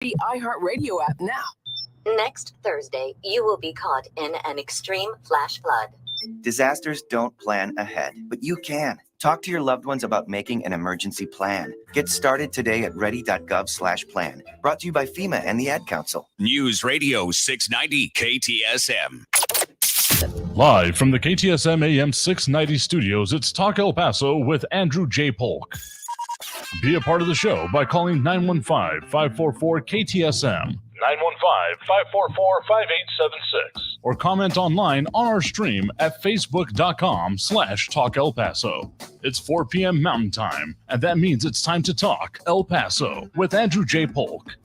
The iHeartRadio app now. Next Thursday, you will be caught in an extreme flash flood. Disasters don't plan ahead, but you can. Talk to your loved ones about making an emergency plan. Get started today at ready.gov/plan. Brought to you by FEMA and the Ad Council. News Radio 690 KTSM. Live from the KTSM AM 690 studios, it's Talk El Paso with Andrew J. Polk. Be a part of the show by calling 915-544-KTSM, 915-544-5876, or comment online on our stream at facebook.com/Talk El Paso. It's 4 p.m. Mountain Time, and that means it's time to talk El Paso with Andrew J. Polk.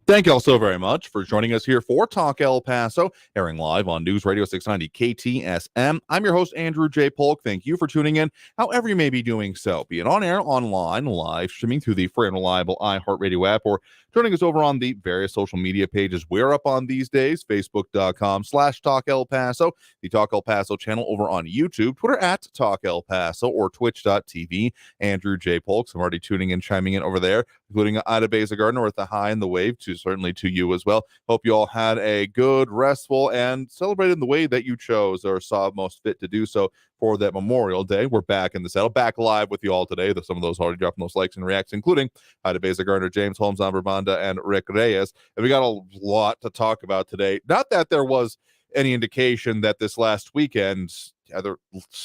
Thank you all so very much for joining us here for Talk El Paso, airing live on News Radio 690 KTSM. I'm your host, Andrew J. Polk. Thank you for tuning in, however you may be doing so, be it on air, online, live streaming through the free and reliable iHeartRadio app, or joining us over on the various social media pages we're up on these days, facebook.com/Talk El Paso, the Talk El Paso channel over on YouTube, Twitter at Talk El Paso, or twitch.tv, Andrew J. Polk. I'm already tuning in, chiming in over there, including Ida Beza Gardner with the high and the wave, certainly to you as well. Hope you all had a good, restful, and celebrated in the way that you chose or saw most fit to do so for that Memorial Day. We're back in the saddle, back live with you all today. Some of those already dropping those likes and reacts, including Ida Beza Gardner, James Holmes, Amber Banda, and Rick Reyes. And we got a lot to talk about today. Not that there was any indication that this last weekend, either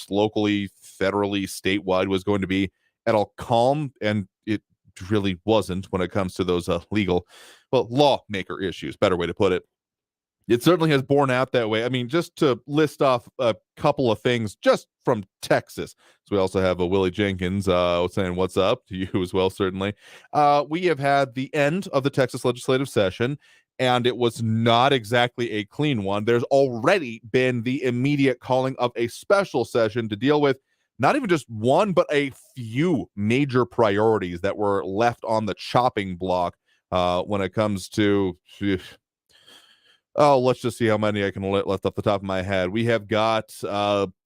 locally, federally, statewide, was going to be at all calm, and it really wasn't when it comes to those lawmaker issues, better way to put it. It certainly has borne out that way. I mean, just to list off a couple of things just from Texas. So we also have Willie Jenkins saying what's up to you as well, certainly. We have had the end of the Texas legislative session, and it was not exactly a clean one. There's already been the immediate calling of a special session to deal with not even just one, but a few major priorities that were left on the chopping block when it comes to, let's just see how many I can left off the top of my head. We have got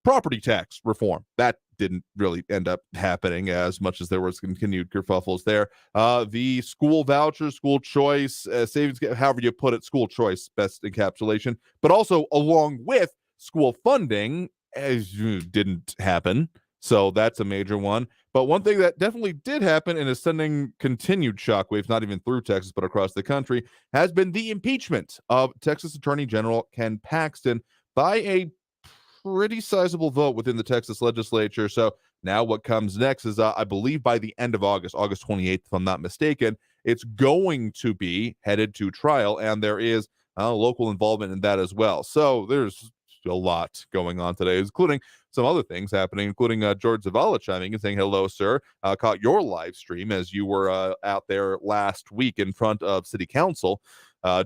property tax reform. That didn't really end up happening as much as there was continued kerfuffles there. The school vouchers, school choice, savings, however you put it, school choice, best encapsulation, but also along with school funding, as didn't happen. So that's a major one. But one thing that definitely did happen and is sending continued shockwaves, not even through Texas, but across the country, has been the impeachment of Texas Attorney General Ken Paxton by a pretty sizable vote within the Texas legislature. So now what comes next is, I believe by the end of August 28th, if I'm not mistaken, it's going to be headed to trial, and there is local involvement in that as well. So there's a lot going on today, including some other things happening, including George Zavala chiming and saying, hello, sir. Caught your live stream as you were out there last week in front of City Council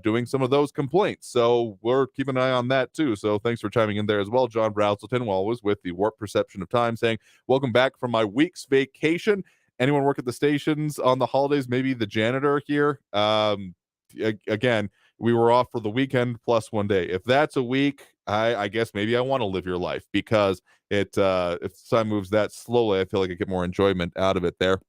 doing some of those complaints. So we're keeping an eye on that, too. So thanks for chiming in there as well. John Brazelton, always with the Warped Perception of Time, saying, welcome back from my week's vacation. Anyone work at the stations on the holidays? Maybe the janitor here. Again, we were off for the weekend plus one day. If that's a week, I guess maybe I want to live your life, because if time moves that slowly, I feel like I get more enjoyment out of it there.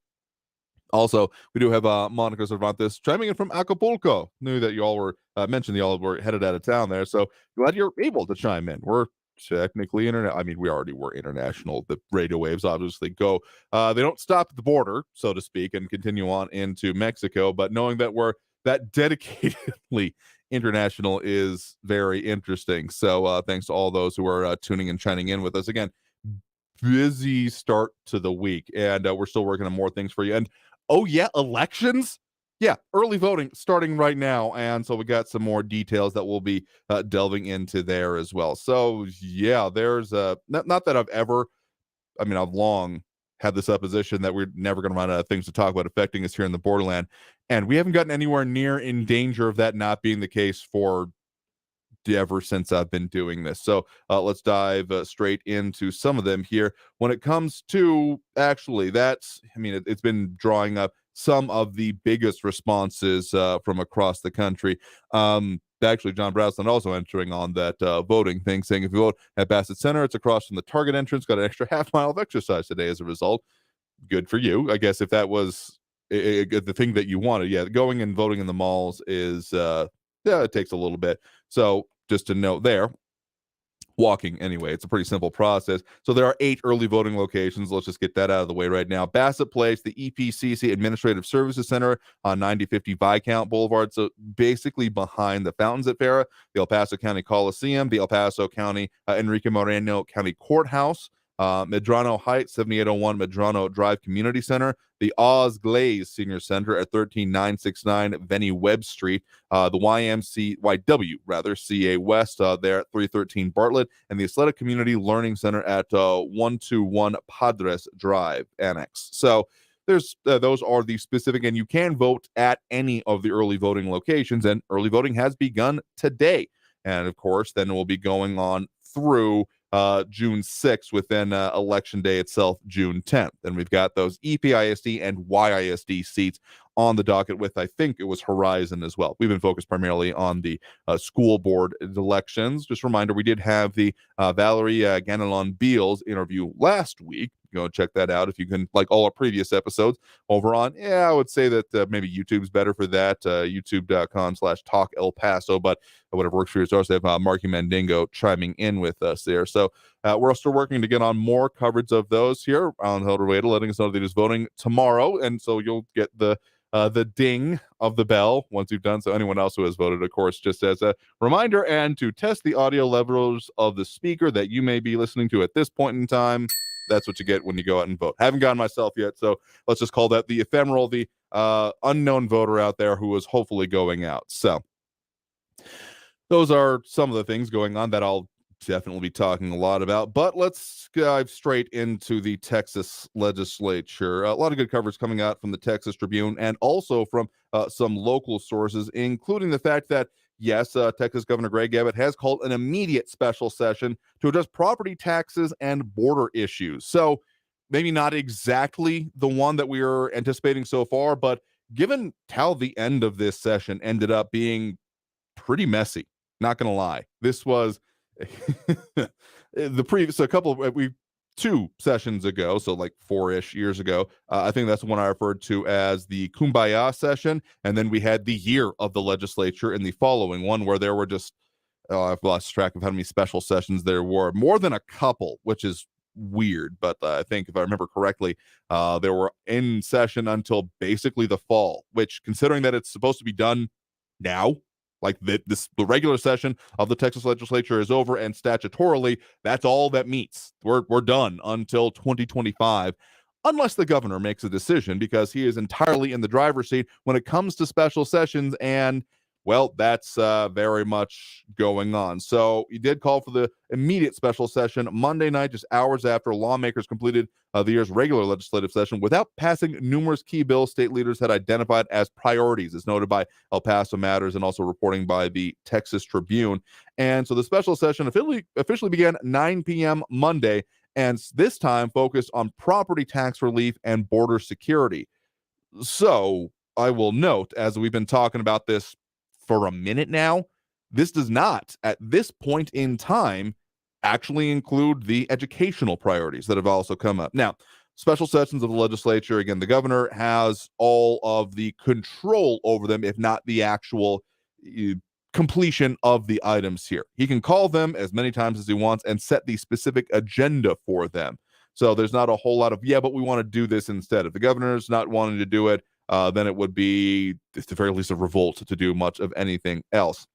Also, we do have Monica Cervantes chiming in from Acapulco. Knew that you all were mentioned you all were headed out of town there, so glad you're able to chime in. We're technically internet. I mean, we already were international. The radio waves obviously go. They don't stop at the border, so to speak, and continue on into Mexico. But knowing that we're that dedicatedly international is very interesting. So thanks to all those who are tuning and chiming in with us. Again, busy start to the week, and we're still working on more things for you. And oh yeah, elections. Yeah, early voting starting right now, and so we got some more details that we'll be delving into there as well. So yeah, there's not that I've long had this supposition that we're never going to run out of things to talk about affecting us here in the borderland, and we haven't gotten anywhere near in danger of that not being the case for ever since I've been doing this. So let's dive straight into some of them here. When it comes to actually, it's been drawing up some of the biggest responses from across the country. Actually, John Browsland also entering on that voting thing, saying if you vote at Bassett Center, it's across from the Target entrance. Got an extra half mile of exercise today as a result. Good for you. I guess if that was the thing that you wanted. Yeah, going and voting in the malls is it takes a little bit. So just to note there, walking anyway, it's a pretty simple process. So there are 8 early voting locations. Let's just get that out of the way right now. Bassett Place, the EPCC Administrative Services Center on 9050 Viscount Boulevard, so basically behind the fountains at Farrah, the El Paso County Coliseum, the El Paso County Enrique Moreno County Courthouse, Medrano Heights, 7801 Medrano Drive Community Center, the Oz Glaze Senior Center at 13969 Venny Webb Street, the CA West there at 313 Bartlett, and the Athletic Community Learning Center at 121 Padres Drive Annex. So there's those are the specific, and you can vote at any of the early voting locations, and early voting has begun today. And of course, then we'll be going on through June 6th, within election day itself, June 10th. And we've got those EPISD and YISD seats on the docket with, I think it was Horizon as well. We've been focused primarily on the school board elections. Just a reminder, we did have the Valerie Ganelon Beals interview last week. Go check that out if you can, like all our previous episodes over on, I would say that maybe YouTube's better for that, youtube.com/Talk El Paso, but whatever works for you. So also have Marky Mandingo chiming in with us there. So we're still working to get on more coverage of those here on Helder Wader, letting us know that it is voting tomorrow. And so you'll get the ding of the bell once you've done so. Anyone else who has voted, of course, just as a reminder, and to test the audio levels of the speaker that you may be listening to at this point in time. That's what you get when you go out and vote. Haven't gotten myself yet, so let's just call that the ephemeral, the unknown voter out there who is hopefully going out. So those are some of the things going on that I'll definitely be talking a lot about. But let's dive straight into the Texas legislature. A lot of good coverage coming out from the Texas Tribune and also from some local sources, including the fact that yes, Texas Governor Greg Abbott has called an immediate special session to address property taxes and border issues. So maybe not exactly the one that we are anticipating so far, but given how the end of this session ended up being pretty messy, not going to lie. This was the previous, a couple of, 2 sessions ago, so like 4-ish years ago, I think that's the one I referred to as the Kumbaya session, and then we had the year of the legislature in the following one, where there were just, I've lost track of how many special sessions there were, more than a couple, which is weird, but I think if I remember correctly, there were in session until basically the fall, which, considering that it's supposed to be done now, like the regular session of the Texas legislature is over, and statutorily, that's all that meets. We're done until 2025, unless the governor makes a decision, because he is entirely in the driver's seat when it comes to special sessions, and well, that's very much going on. So he did call for the immediate special session Monday night, just hours after lawmakers completed the year's regular legislative session without passing numerous key bills state leaders had identified as priorities, as noted by El Paso Matters and also reporting by the Texas Tribune. And so the special session officially began 9 p.m. Monday, and this time focused on property tax relief and border security. So I will note, as we've been talking about this for a minute now, this does not, at this point in time, actually include the educational priorities that have also come up. Now, special sessions of the legislature, again, the governor has all of the control over them, if not the actual completion of the items here. He can call them as many times as he wants and set the specific agenda for them. So there's not a whole lot of, but we want to do this instead. If the governor's not wanting to do it, then it would be, at the very least, a revolt to do much of anything else.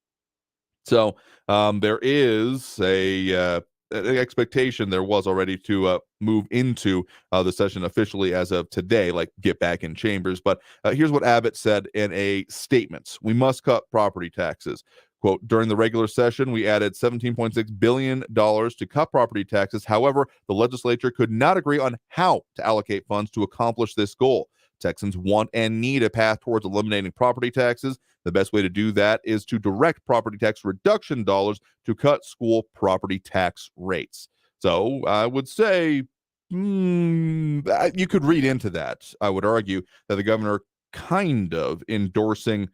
So there is an expectation, there was already, to move into the session officially as of today, like get back in chambers. But here's what Abbott said in a statement. We must cut property taxes. Quote, during the regular session, we added $17.6 billion to cut property taxes. However, the legislature could not agree on how to allocate funds to accomplish this goal. Texans want and need a path towards eliminating property taxes. The best way to do that is to direct property tax reduction dollars to cut school property tax rates. So I would say you could read into that. I would argue that the governor kind of endorsing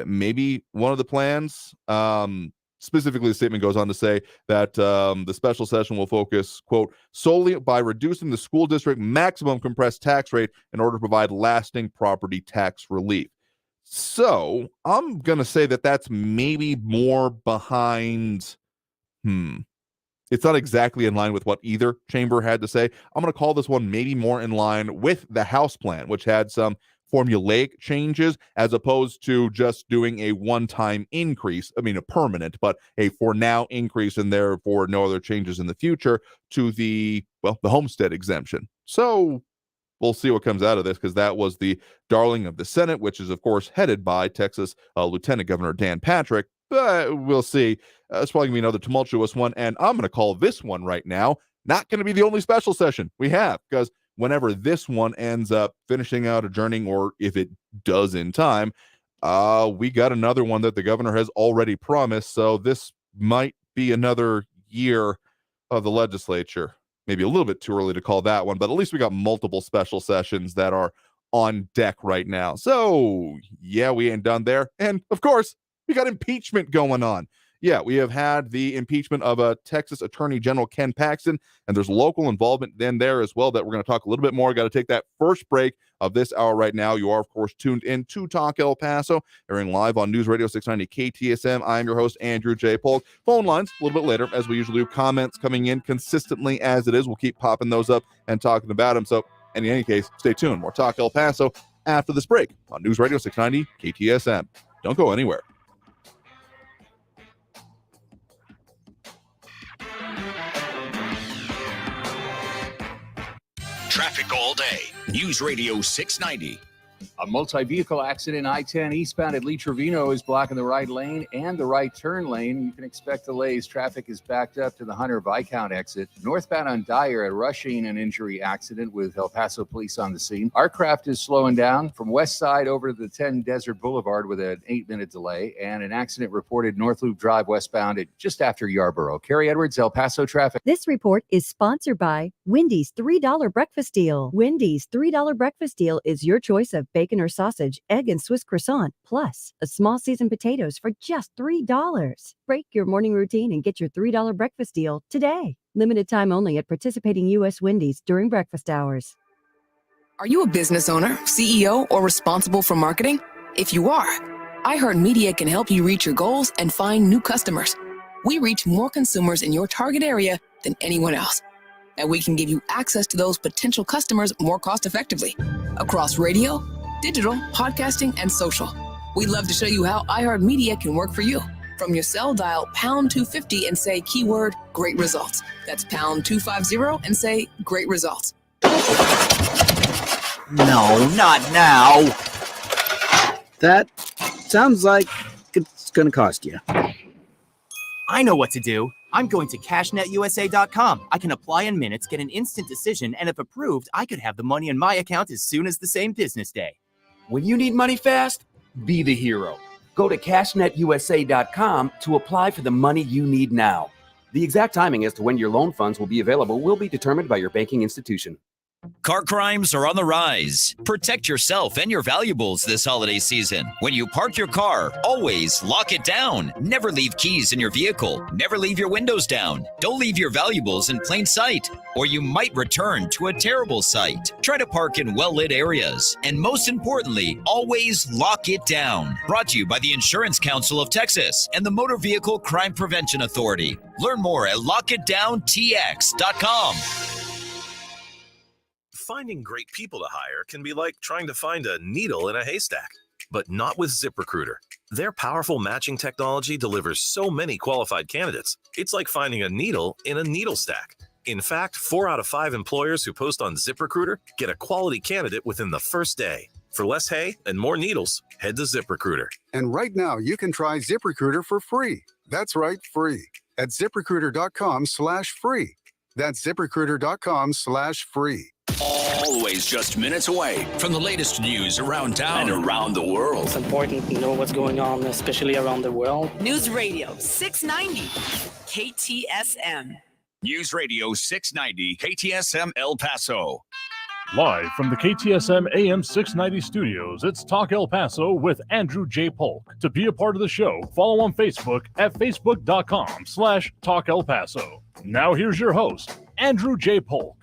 maybe one of the plans. Specifically, the statement goes on to say that the special session will focus, quote, solely by reducing the school district maximum compressed tax rate in order to provide lasting property tax relief. So I'm going to say that that's maybe more behind, it's not exactly in line with what either chamber had to say. I'm going to call this one maybe more in line with the House plan, which had some formulaic changes as opposed to just doing a one-time increase. I mean, a permanent, but a for now increase and therefore no other changes in the future to the homestead exemption. So we'll see what comes out of this, because that was the darling of the Senate, which is, of course, headed by Texas Lieutenant Governor Dan Patrick. But we'll see. It's probably going to be another tumultuous one. And I'm going to call this one right now not going to be the only special session we have, because whenever this one ends up finishing out, adjourning, or if it does in time, we got another one that the governor has already promised. So this might be another year of the legislature. Maybe a little bit too early to call that one, but at least we got multiple special sessions that are on deck right now. So yeah, we ain't done there. And of course, we got impeachment going on. Yeah, we have had the impeachment of Texas Attorney General Ken Paxton, and there's local involvement then there as well that we're going to talk a little bit more. Got to take that first break of this hour right now. You are, of course, tuned in to Talk El Paso, airing live on News Radio 690 KTSM. I'm your host, Andrew J. Polk. Phone lines a little bit later, as we usually do. Comments coming in consistently as it is. We'll keep popping those up and talking about them. So in any case, stay tuned. More Talk El Paso after this break on News Radio 690 KTSM. Don't go anywhere. Traffic all day. News Radio 690. A multi-vehicle accident I-10 eastbound at Lee Trevino is blocking the right lane and the right turn lane. You can expect delays. Traffic is backed up to the Hunter Viscount exit. Northbound on Dyer at Rushing, an injury accident with El Paso police on the scene. Our craft is slowing down from west side over to the 10 Desert Boulevard with an 8-minute delay, and an accident reported North Loop Drive westbound at just after Yarborough. Carrie Edwards, El Paso traffic. This report is sponsored by Wendy's $3 breakfast deal. Wendy's $3 breakfast deal is your choice of bacon or sausage, egg, and Swiss croissant, plus a small seasoned potatoes for just $3. Break your morning routine and get your $3 breakfast deal today. Limited time only at participating U.S. Wendy's during breakfast hours. Are you a business owner, CEO, or responsible for marketing? If you are, iHeartMedia can help you reach your goals and find new customers. We reach more consumers in your target area than anyone else, and we can give you access to those potential customers more cost effectively across radio, digital, podcasting, and social. We'd love to show you how iHeartMedia can work for you. From your cell, dial pound 250 and say keyword great results. That's pound 250 and say great results. No, not now. That sounds like it's going to cost you. I know what to do. I'm going to cashnetusa.com. I can apply in minutes, get an instant decision, and if approved, I could have the money in my account as soon as the same business day. When you need money fast, be the hero. Go to cashnetusa.com to apply for the money you need now. The exact timing as to when your loan funds will be available will be determined by your banking institution. Car crimes are on the rise. Protect yourself and your valuables this holiday season. When you park your car, always lock it down. Never leave keys in your vehicle. Never leave your windows down. Don't leave your valuables in plain sight, or you might return to a terrible sight. Try to park in well-lit areas. And most importantly, always lock it down. Brought to you by the Insurance Council of Texas and the Motor Vehicle Crime Prevention Authority. Learn more at lockitdowntx.com. Finding great people to hire can be like trying to find a needle in a haystack, but not with ZipRecruiter. Their powerful matching technology delivers so many qualified candidates. It's like finding a needle in a needle stack. In fact, 4 out of 5 employers who post on ZipRecruiter get a quality candidate within the first day. For less hay and more needles, head to ZipRecruiter. And right now, you can try ZipRecruiter for free. That's right, free. At ZipRecruiter.com/free. That's ZipRecruiter.com/free. Always just minutes away from the latest news around town and around the world. It's important to know what's going on, especially around the world. News Radio 690 KTSM. News Radio 690 KTSM El Paso. Live from the KTSM AM 690 studios, it's Talk El Paso with Andrew J. Polk. To be a part of the show, follow on Facebook at facebook.com/Talk El Paso. Now here's your host, Andrew J. Polk.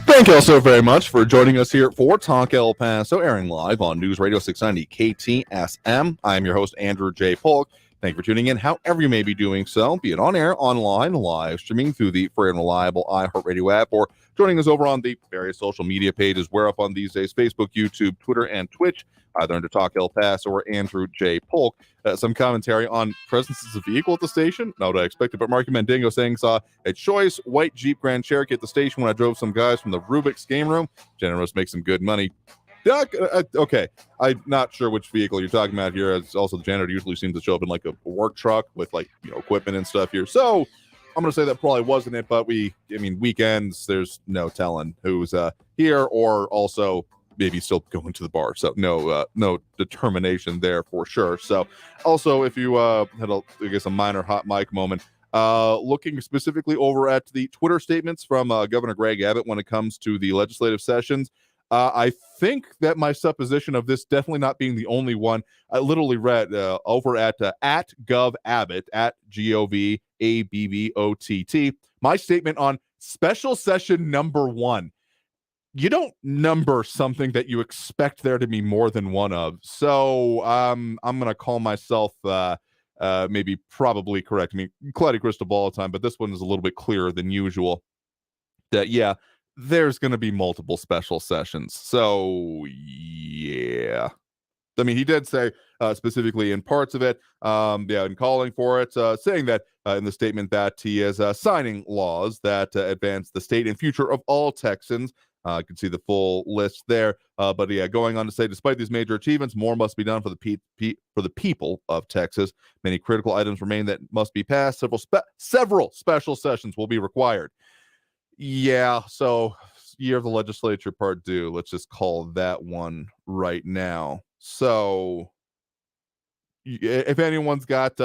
Thank you all so very much for joining us here for Talk El Paso, airing live on News Radio 690 KTSM. I'm your host, Andrew J. Polk. Thank you for tuning in, however you may be doing so, be it on air, online, live streaming through the free and reliable iHeartRadio app, or joining us over on the various social media pages. We're up on these days: Facebook, YouTube, Twitter, and Twitch, either under Talk El Paso or Andrew J. Polk. Some commentary on presences of vehicle at the station. Not what I expected, but Marky Mandingo saying saw a choice white Jeep Grand Cherokee at the station when I drove some guys from the Rubik's game room. Generous, make some good money. Okay, I'm not sure which vehicle you're talking about here. As also, the janitor usually seems to show up in like a work truck with like, equipment and stuff here. So I'm going to say that probably wasn't it, but weekends, there's no telling who's here or also maybe still going to the bar. So no determination there for sure. So also, if you had a minor hot mic moment, looking specifically over at the Twitter statements from Governor Greg Abbott when it comes to the legislative sessions, I think that my supposition of this definitely not being the only one, I literally read over at GovAbbott, at GovAbbott, my statement on special session number 1. You don't number something that you expect there to be more than one of. So I'm going to call myself maybe probably correct. I mean, cloudy crystal ball time, but this one is a little bit clearer than usual. That, yeah, there's going to be multiple special sessions. So, yeah. I mean, he did say specifically in parts of it, in calling for it, saying that in the statement that he is signing laws that advance the state and future of all Texans. You can see the full list there. But yeah, going on to say, despite these major achievements, more must be done for the people of Texas. Many critical items remain that must be passed. Several special sessions will be required. Yeah, so year of the legislature part due. Let's just call that one right now. So if anyone's got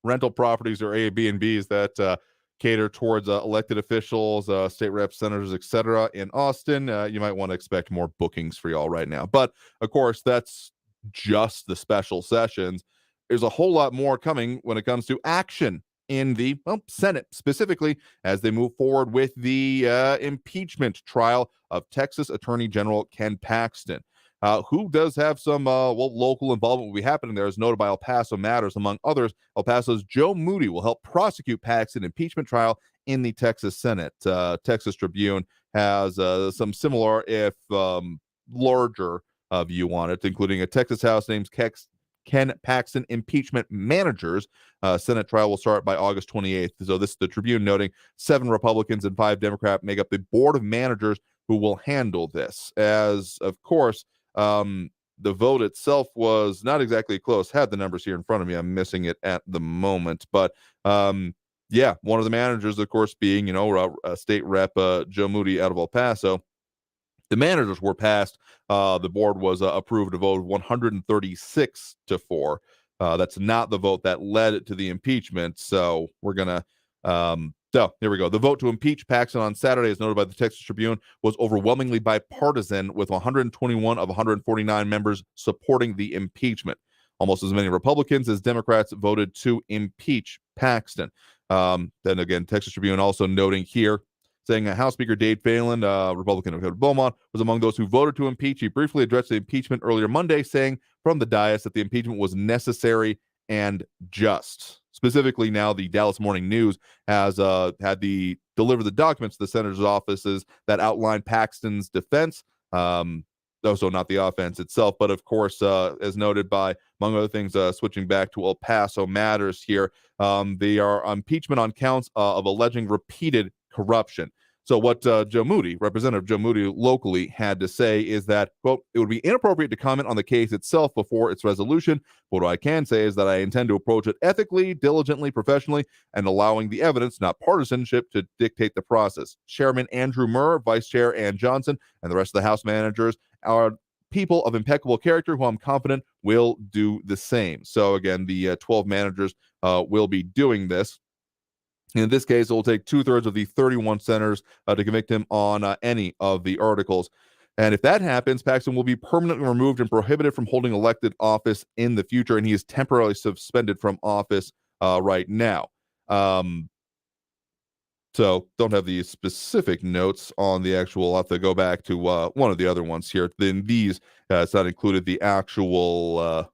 rental properties or Airbnbs that cater towards elected officials, state reps, senators, etc. in Austin, you might want to expect more bookings for y'all right now. But of course, that's just the special sessions. There's a whole lot more coming when it comes to action in the Senate, specifically as they move forward with the impeachment trial of Texas Attorney General Ken Paxton, who does have some local involvement will be happening there, as noted by El Paso Matters. Among others, El Paso's Joe Moody will help prosecute Paxton impeachment trial in the Texas Senate. Texas Tribune has some similar, if larger, view on it, including a Texas House named Ken Paxton impeachment managers. Senate trial will start by August 28th. So this is the Tribune noting 7 Republicans and 5 Democrats make up the board of managers who will handle this. As, of course, the vote itself was not exactly close. Had the numbers here in front of me. I'm missing it at the moment. But, one of the managers, of course, being, State Rep Joe Moody out of El Paso. The managers were passed. The board was approved a vote of 136-4. That's not the vote that led to the impeachment. So we're going to here we go. The vote to impeach Paxton on Saturday, as noted by the Texas Tribune, was overwhelmingly bipartisan, with 121 of 149 members supporting the impeachment. Almost as many Republicans as Democrats voted to impeach Paxton. Then again, Texas Tribune also noting here, saying House Speaker Dave Phelan, Republican of Beaumont, was among those who voted to impeach. He briefly addressed the impeachment earlier Monday, saying from the dais that the impeachment was necessary and just. Specifically, now the Dallas Morning News has deliver the documents to the senator's offices that outline Paxton's defense. Also not the offense itself, but of course, as noted by, among other things, switching back to El Paso Matters here, they are impeachment on counts of alleging repeated corruption. So what Representative Joe Moody locally had to say is that, quote, it would be inappropriate to comment on the case itself before its resolution. What I can say is that I intend to approach it ethically, diligently, professionally, and allowing the evidence, not partisanship, to dictate the process. Chairman Andrew Murr, Vice Chair Ann Johnson, and the rest of the House managers are people of impeccable character who I'm confident will do the same. So again, the 12 managers will be doing this. In this case, it will take 2/3 of the 31 senators to convict him on any of the articles. And if that happens, Paxton will be permanently removed and prohibited from holding elected office in the future, and he is temporarily suspended from office right now. So don't have the specific notes on the actual. I'll have to go back to one of the other ones here. Then these, it's not included the actual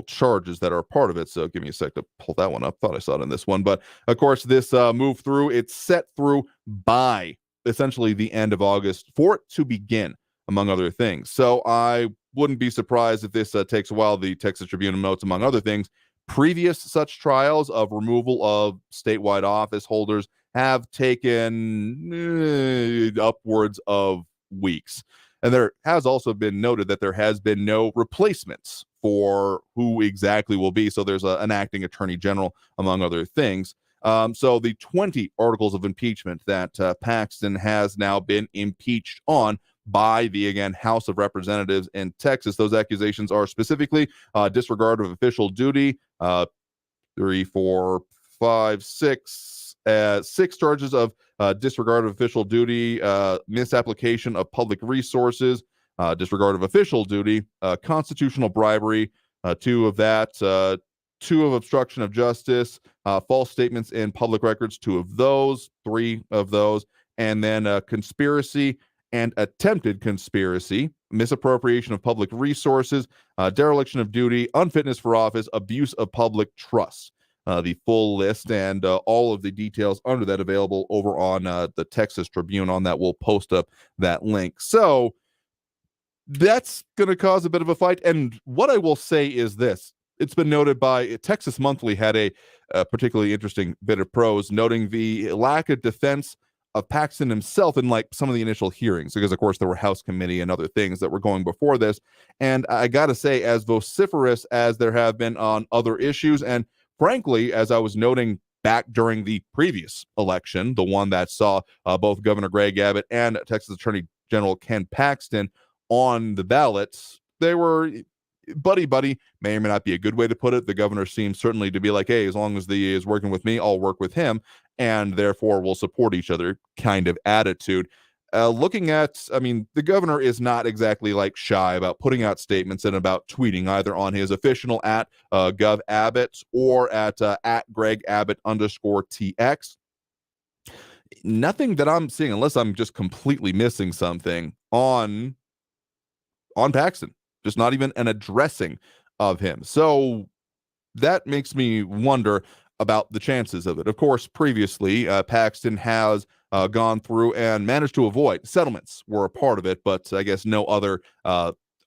charges that are part of it. So give me a sec to pull that one up. Thought I saw it in this one. But of course, this move through, it's set through by essentially the end of August for it to begin, among other things. So I wouldn't be surprised if this takes a while. The Texas Tribune notes, among other things, previous such trials of removal of statewide office holders have taken upwards of weeks. And there has also been noted that there has been no replacements for who exactly will be. So there's an acting attorney general, among other things. So the 20 articles of impeachment that Paxton has now been impeached on by the, again, House of Representatives in Texas. Those accusations are specifically disregard of official duty, 3, 4, 5, 6, 6 charges of disregard of official duty, misapplication of public resources, disregard of official duty, constitutional bribery, 2 of that, 2 of obstruction of justice, false statements in public records, 2 of those, 3 of those, and then conspiracy and attempted conspiracy, misappropriation of public resources, dereliction of duty, unfitness for office, abuse of public trust. The full list and all of the details under that available over on the Texas Tribune. On that, we'll post up that link. So that's going to cause a bit of a fight. And what I will say is this. It's been noted by Texas Monthly had a particularly interesting bit of prose noting the lack of defense of Paxton himself in like some of the initial hearings, because of course there were House committee and other things that were going before this. And I got to say, as vociferous as there have been on other issues, and frankly, as I was noting back during the previous election, the one that saw both Governor Greg Abbott and Texas Attorney General Ken Paxton on the ballots, they were buddy, may or may not be a good way to put it. The governor seems certainly to be like, hey, as long as he is working with me, I'll work with him, and therefore we'll support each other kind of attitude. Looking at, I mean, the governor is not exactly like shy about putting out statements and about tweeting either on his official at Gov Abbott or at Greg Abbott _TX. Nothing that I'm seeing, unless I'm just completely missing something on Paxton. Just not even an addressing of him. So that makes me wonder about the chances of it. Of course, previously, Paxton has gone through and managed to avoid settlements were a part of it, but I guess no other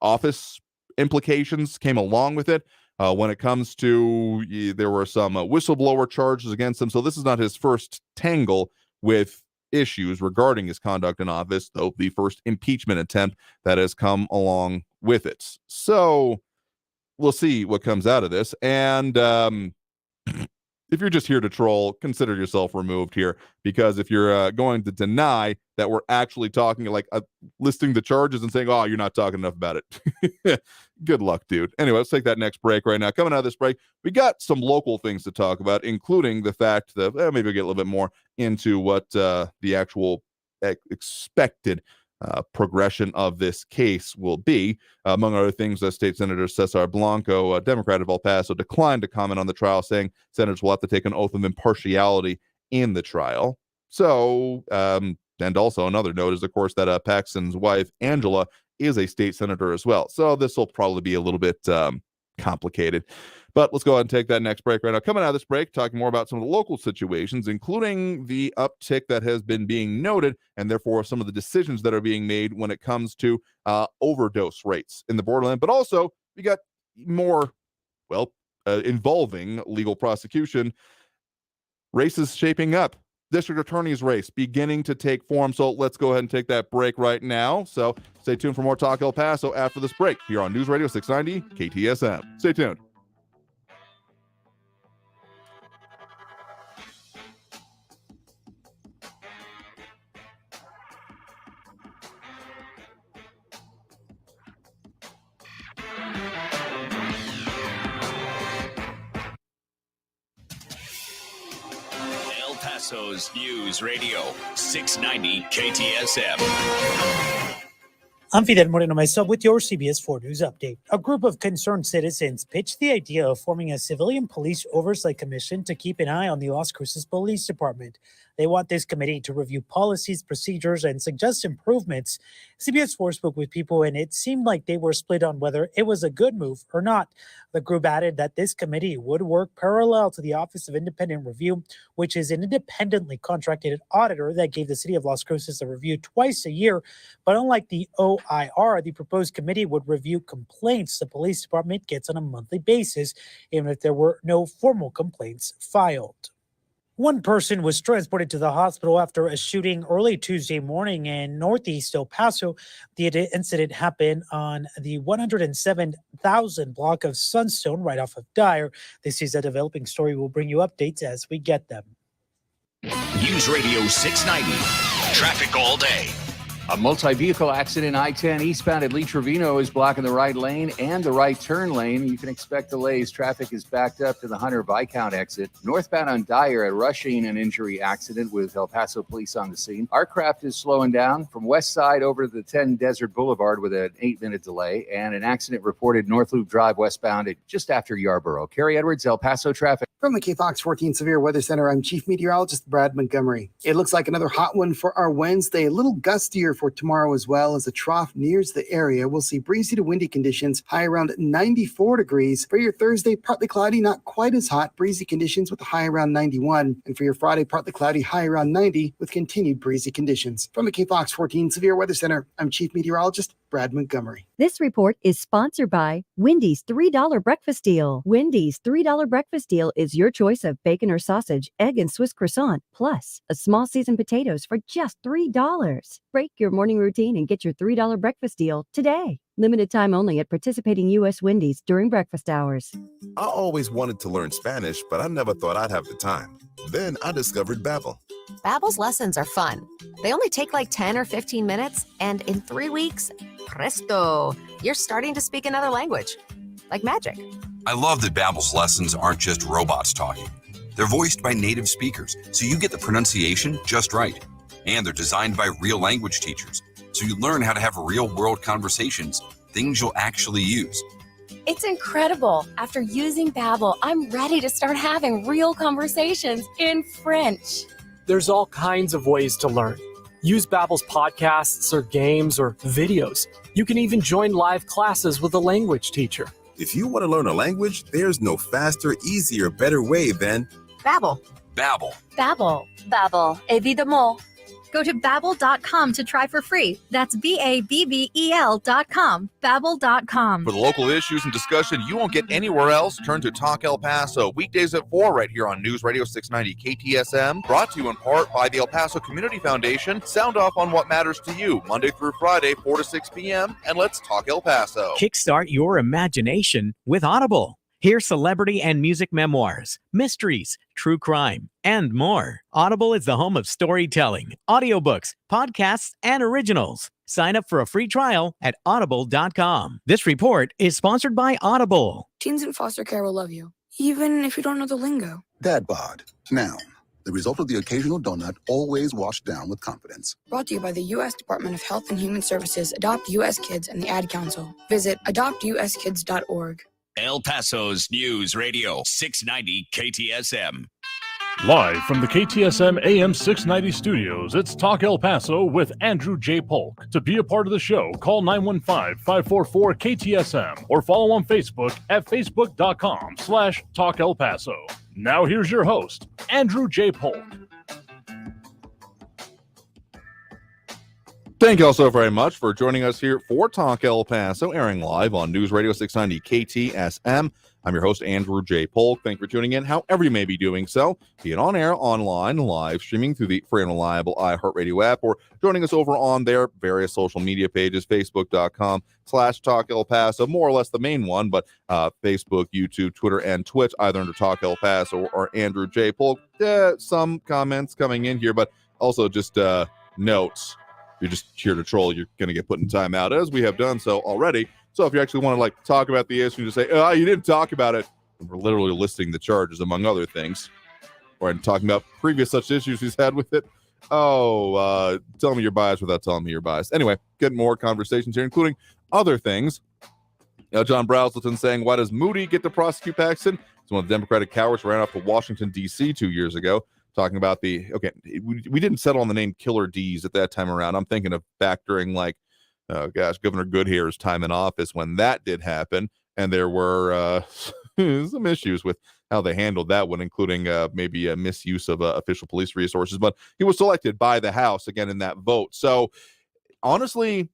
office implications came along with it. When it comes to, there were some whistleblower charges against him. So this is not his first tangle with issues regarding his conduct in office, though the first impeachment attempt that has come along with it. So we'll see what comes out of this. And if you're just here to troll, consider yourself removed here, because if you're going to deny that we're actually talking, like listing the charges and saying, oh, you're not talking enough about it. Good luck, dude. Anyway, let's take that next break right now. Coming out of this break, we got some local things to talk about, including the fact that maybe we'll get a little bit more into what the actual expected progression of this case will be. Among other things, State Senator Cesar Blanco, a Democrat of El Paso, declined to comment on the trial, saying senators will have to take an oath of impartiality in the trial. So, and also another note is, of course, that Paxton's wife, Angela, is a state senator as well. So this will probably be a little bit complicated. But let's go ahead and take that next break right now. Coming out of this break, talking more about some of the local situations, including the uptick that has been being noted, and therefore some of the decisions that are being made when it comes to overdose rates in the borderland. But also, we got more, involving legal prosecution races shaping up. District attorney's race beginning to take form. So let's go ahead and take that break right now. So stay tuned for more Talk El Paso after this break here on News Radio 690 KTSM. Stay tuned. Paso's News Radio 690 KTSM. I'm Fidel Moreno myself with your CBS 4 News update. A group of concerned citizens pitched the idea of forming a civilian police oversight commission to keep an eye on the Las Cruces Police Department. They want this committee to review policies, procedures, and suggest improvements. CBS 4 spoke with people, and it seemed like they were split on whether it was a good move or not. The group added that this committee would work parallel to the Office of Independent Review, which is an independently contracted auditor that gave the city of Las Cruces a review twice a year. But unlike the OIR, the proposed committee would review complaints the police department gets on a monthly basis, even if there were no formal complaints filed. One person was transported to the hospital after a shooting early Tuesday morning in northeast El Paso. The incident happened on the 107,000 block of Sunstone right off of Dyer. This is a developing story. We'll bring you updates as we get them. News Radio 690. Traffic all day. A multi-vehicle accident I-10 eastbound at Lee Trevino is blocking the right lane and the right turn lane. You can expect delays. Traffic is backed up to the Hunter Viscount exit. Northbound on Dyer at Rushing, an injury accident with El Paso police on the scene. Our craft is slowing down from West Side over to the 10 Desert Boulevard with an 8-minute delay, and an accident reported North Loop Drive westbound at just after Yarborough. Kerry Edwards, El Paso traffic. From the KFOX 14 Severe Weather Center, I'm Chief Meteorologist Brad Montgomery. It looks like another hot one for our Wednesday, a little gustier for tomorrow as well. As the trough nears the area, we'll see breezy to windy conditions, high around 94 degrees. For your Thursday, partly cloudy, not quite as hot, breezy conditions with a high around 91. And for your Friday, partly cloudy, high around 90 with continued breezy conditions. From the KFOX 14 Severe Weather Center, I'm Chief Meteorologist Brad Montgomery. This report is sponsored by Wendy's $3 breakfast deal. Wendy's $3 breakfast deal is your choice of bacon or sausage, egg and Swiss croissant, plus a small seasoned potatoes for just $3. Break your morning routine and get your $3 breakfast deal today. Limited time only at participating U.S. Wendy's during breakfast hours. I always wanted to learn Spanish, but I never thought I'd have the time. Then I discovered Babbel. Babbel's lessons are fun. They only take like 10 or 15 minutes, and in 3 weeks, presto, you're starting to speak another language. Like magic. I love that Babbel's lessons aren't just robots talking. They're voiced by native speakers, so you get the pronunciation just right. And they're designed by real language teachers, so you learn how to have real-world conversations, things you'll actually use. It's incredible. After using Babbel, I'm ready to start having real conversations in French. There's all kinds of ways to learn. Use Babbel's podcasts or games or videos. You can even join live classes with a language teacher. If you want to learn a language, there's no faster, easier, better way than Babbel. Babbel. Babbel. Babbel. Évidemment. Go to Babbel.com to try for free. That's Babbel.com. Babbel.com. For the local issues and discussion you won't get anywhere else, turn to Talk El Paso, weekdays at 4 right here on News Radio 690 KTSM, brought to you in part by the El Paso Community Foundation. Sound off on what matters to you, Monday through Friday, 4 to 6 p.m., and let's talk El Paso. Kickstart your imagination with Audible. Hear celebrity and music memoirs, mysteries, true crime, and more. Audible is the home of storytelling, audiobooks, podcasts, and originals. Sign up for a free trial at audible.com. This report is sponsored by Audible. Teens in foster care will love you, even if you don't know the lingo. Dad bod, noun. The result of the occasional donut, always washed down with confidence. Brought to you by the U.S. Department of Health and Human Services, Adopt U.S. Kids, and the Ad Council. Visit adoptuskids.org. El Paso's News Radio 690 KTSM. Live from the KTSM AM 690 studios, it's Talk El Paso with Andrew J. Polk. To be a part of the show, call 915-544-KTSM or follow on Facebook at facebook.com/Talk El Paso. Now here's your host, Andrew J. Polk. Thank you all so very much for joining us here for Talk El Paso, airing live on News Radio 690 KTSM. I'm your host, Andrew J. Polk. Thank you for tuning in, however you may be doing so, be it on air, online, live streaming through the free and reliable iHeartRadio app, or joining us over on their various social media pages, facebook.com/Talk El Paso, more or less the main one, but Facebook, YouTube, Twitter, and Twitch, either under Talk El Paso or Andrew J. Polk. Some comments coming in here, but also just notes. You're just here to troll, you're going to get put in timeout, as we have done so already. So if you actually want to talk about the issue, just say, "Oh, you didn't talk about it," and we're literally listing the charges among other things. or talking about previous such issues he's had with it. Tell me you're biased without telling me you're biased. Anyway, get more conversations here, including other things. John Brazelton saying, why does Moody get to prosecute Paxton? It's one of the Democratic cowards who ran off to Washington, D.C. 2 years ago, talking about we didn't settle on the name Killer D's at that time around. I'm thinking of back during Governor Goodhair's time in office when that did happen. And there were some issues with how they handled that one, including maybe a misuse of official police resources. But he was selected by the House again in that vote. So honestly,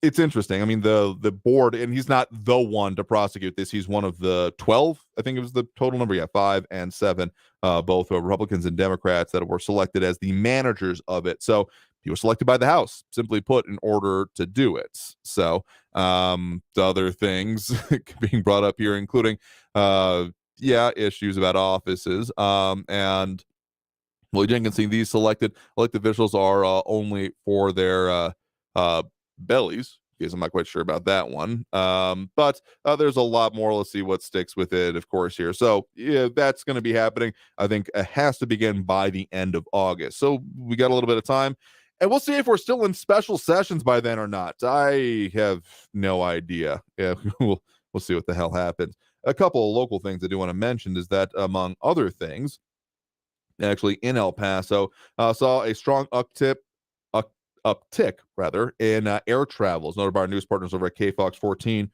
it's interesting. I mean, the board, and he's not the one to prosecute this. He's one of the 12, I think it was the total number. Yeah, 5 and 7, both Republicans and Democrats that were selected as the managers of it. So he was selected by the House, simply put, in order to do it. So the other things being brought up here, including, issues about offices. And Willie Jenkins saying these elected officials are only for their bellies. Because I'm not quite sure about that one. But there's a lot more. Let's see what sticks with it, of course, here. So, yeah, that's going to be happening. I think it has to begin by the end of August. So we got a little bit of time. And we'll see if we're still in special sessions by then or not. I have no idea. Yeah, we'll see what the hell happens. A couple of local things I do want to mention is that, among other things, actually in El Paso, saw a strong uptick in air travels. Noted by our news partners over at KFOX 14.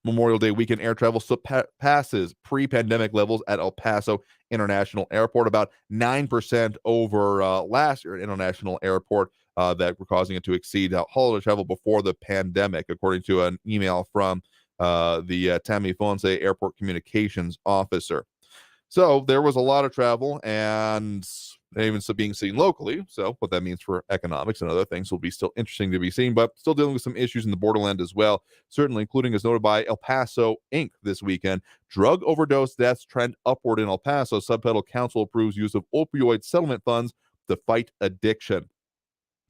Memorial Day weekend air travel surpasses pre-pandemic levels at El Paso International Airport, about 9% over last year at International Airport, that were causing it to exceed holiday travel before the pandemic, according to an email from the Tammy Fonse Airport Communications Officer. So there was a lot of travel, and even being seen locally. So what that means for economics and other things will be still interesting to be seen, but still dealing with some issues in the borderland as well, certainly including, as noted by El Paso Inc. this weekend, drug overdose deaths trend upward in El Paso. Subtitle Council approves use of opioid settlement funds to fight addiction.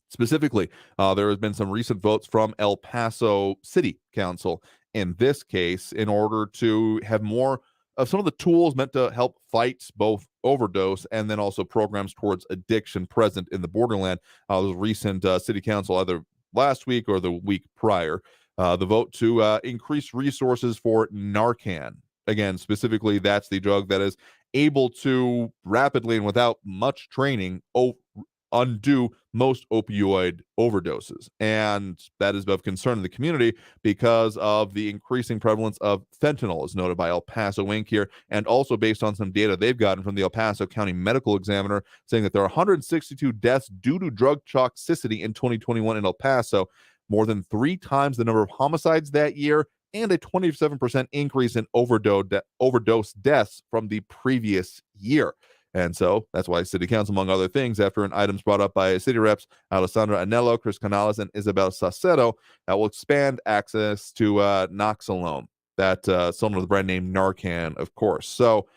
Specifically, there has been some recent votes from El Paso City Council in this case in order to have more of some of the tools meant to help fight both overdose and then also programs towards addiction present in the borderland. The recent city council, either last week or the week prior, the vote to increase resources for Narcan. Again, specifically, that's the drug that is able to rapidly and without much training undo most opioid overdoses. And that is of concern in the community because of the increasing prevalence of fentanyl, as noted by El Paso Inc. here, and also based on some data they've gotten from the El Paso County Medical Examiner, saying that there are 162 deaths due to drug toxicity in 2021 in El Paso, more than 3 times the number of homicides that year, and a 27% increase in overdose deaths from the previous year. And so that's why City Council, among other things, after an items brought up by city reps Alessandra Anello, Chris Canales, and Isabel Sacero, that will expand access to Noxalone, that someone with the brand name Narcan, of course. So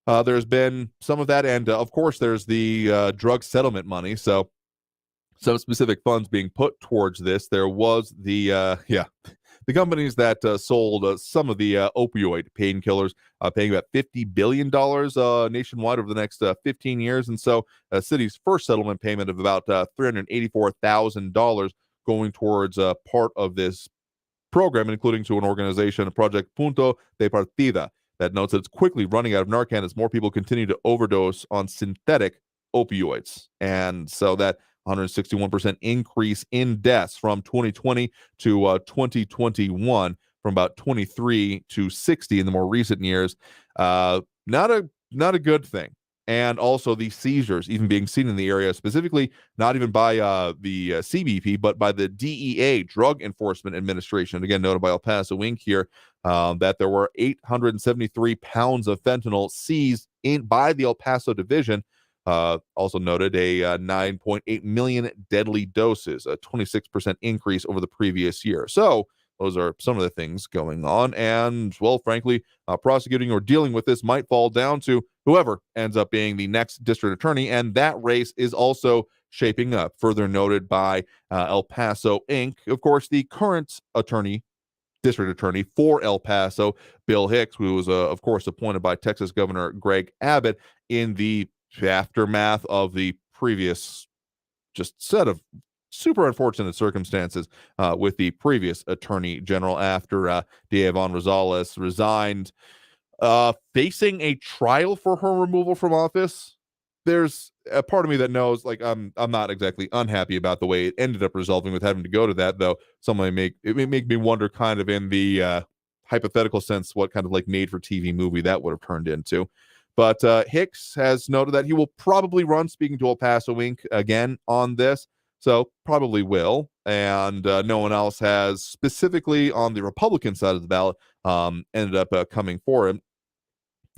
there's been some of that. And of course, there's the drug settlement money. So some specific funds being put towards this. There was the companies that sold some of the opioid painkillers, paying about $50 billion nationwide over the next 15 years. And so the city's first settlement payment of about $384,000 going towards part of this program, including to an organization, Project Punto de Partida, that notes that it's quickly running out of Narcan as more people continue to overdose on synthetic opioids. And so that 161% increase in deaths from 2020 to 2021, from about 23 to 60 in the more recent years. Not a good thing. And also the seizures even being seen in the area, specifically not even by the CBP, but by the DEA, Drug Enforcement Administration. Again, noted by El Paso Inc. here, that there were 873 pounds of fentanyl seized by the El Paso division. Also noted a 9.8 million deadly doses, a 26% increase over the previous year. So those are some of the things going on. And, well, frankly, prosecuting or dealing with this might fall down to whoever ends up being the next district attorney. And that race is also shaping up, further noted by El Paso Inc. Of course, the current district attorney for El Paso, Bill Hicks, who was, of course, appointed by Texas Governor Greg Abbott in the aftermath of the previous just set of super unfortunate circumstances with the previous attorney general after DA Yvonne Rosales resigned, facing a trial for her removal from office. There's a part of me that knows, like, I'm not exactly unhappy about the way it ended up resolving with having to go to that, though. Some may make me wonder, kind of in the hypothetical sense, what kind of like made for TV movie that would have turned into. But Hicks has noted that he will probably run, speaking to El Paso Inc. again on this. So probably will. And no one else has, specifically on the Republican side of the ballot, ended up coming for him.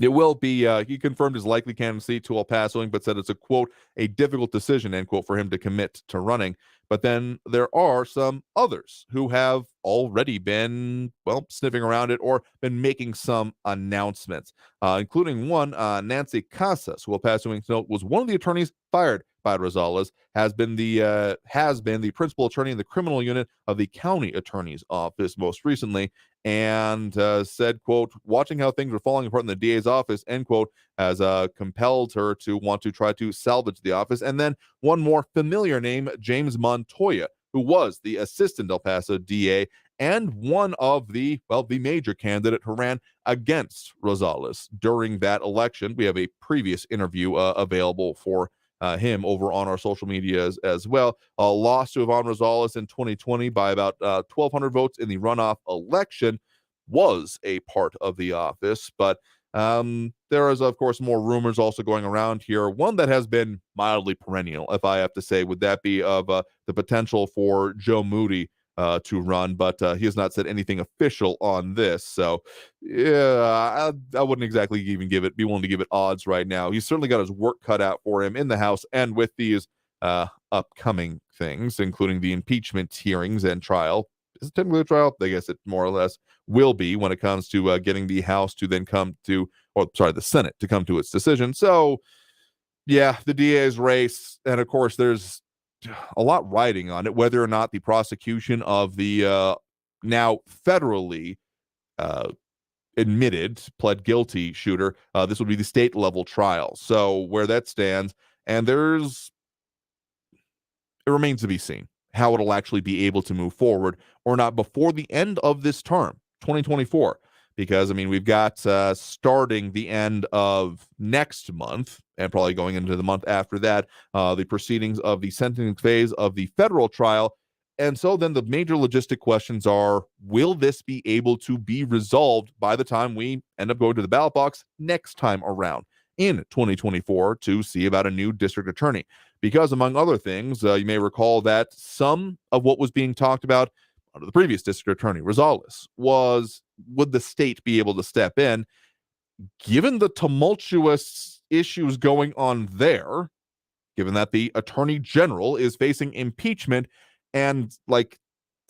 It will be, he confirmed his likely candidacy to El Paso, but said it's a, quote, a difficult decision, end quote, for him to commit to running. But then there are some others who have already been, well, sniffing around it or been making some announcements, including one, Nancy Casas, who El Paso Inc. note was one of the attorneys fired by Rosales, has been the principal attorney in the criminal unit of the county attorney's office most recently, and said, quote, watching how things are falling apart in the DA's office, end quote, has compelled her to want to try to salvage the office. And then one more familiar name, James Montoya, who was the assistant El Paso DA and one of the major candidate who ran against Rosales during that election. We have a previous interview available for him over on our social media as well. Lost to Yvonne Rosales in 2020 by about 1,200 votes in the runoff election, was a part of the office. But there is, of course, more rumors also going around here. One that has been mildly perennial, if I have to say, would that be of the potential for Joe Moody to run, but he has not said anything official on this. So, yeah, I wouldn't exactly even be willing to give it odds right now. He's certainly got his work cut out for him in the House and with these upcoming things, including the impeachment hearings and trial. Is it technically a trial? I guess it more or less will be when it comes to getting the House to then come to, the Senate to come to its decision. So, yeah, the DA's race, and of course, there's a lot riding on it, whether or not the prosecution of the now federally pled guilty shooter, this would be the state level trial. So where that stands, and it remains to be seen how it'll actually be able to move forward or not before the end of this term, 2024. Because, I mean, we've got starting the end of next month and probably going into the month after that, the proceedings of the sentencing phase of the federal trial. And so then the major logistic questions are, will this be able to be resolved by the time we end up going to the ballot box next time around in 2024 to see about a new district attorney? Because, among other things, you may recall that some of what was being talked about under the previous district attorney, Rosales, was, would the state be able to step in? Given the tumultuous issues going on there, given that the attorney general is facing impeachment, and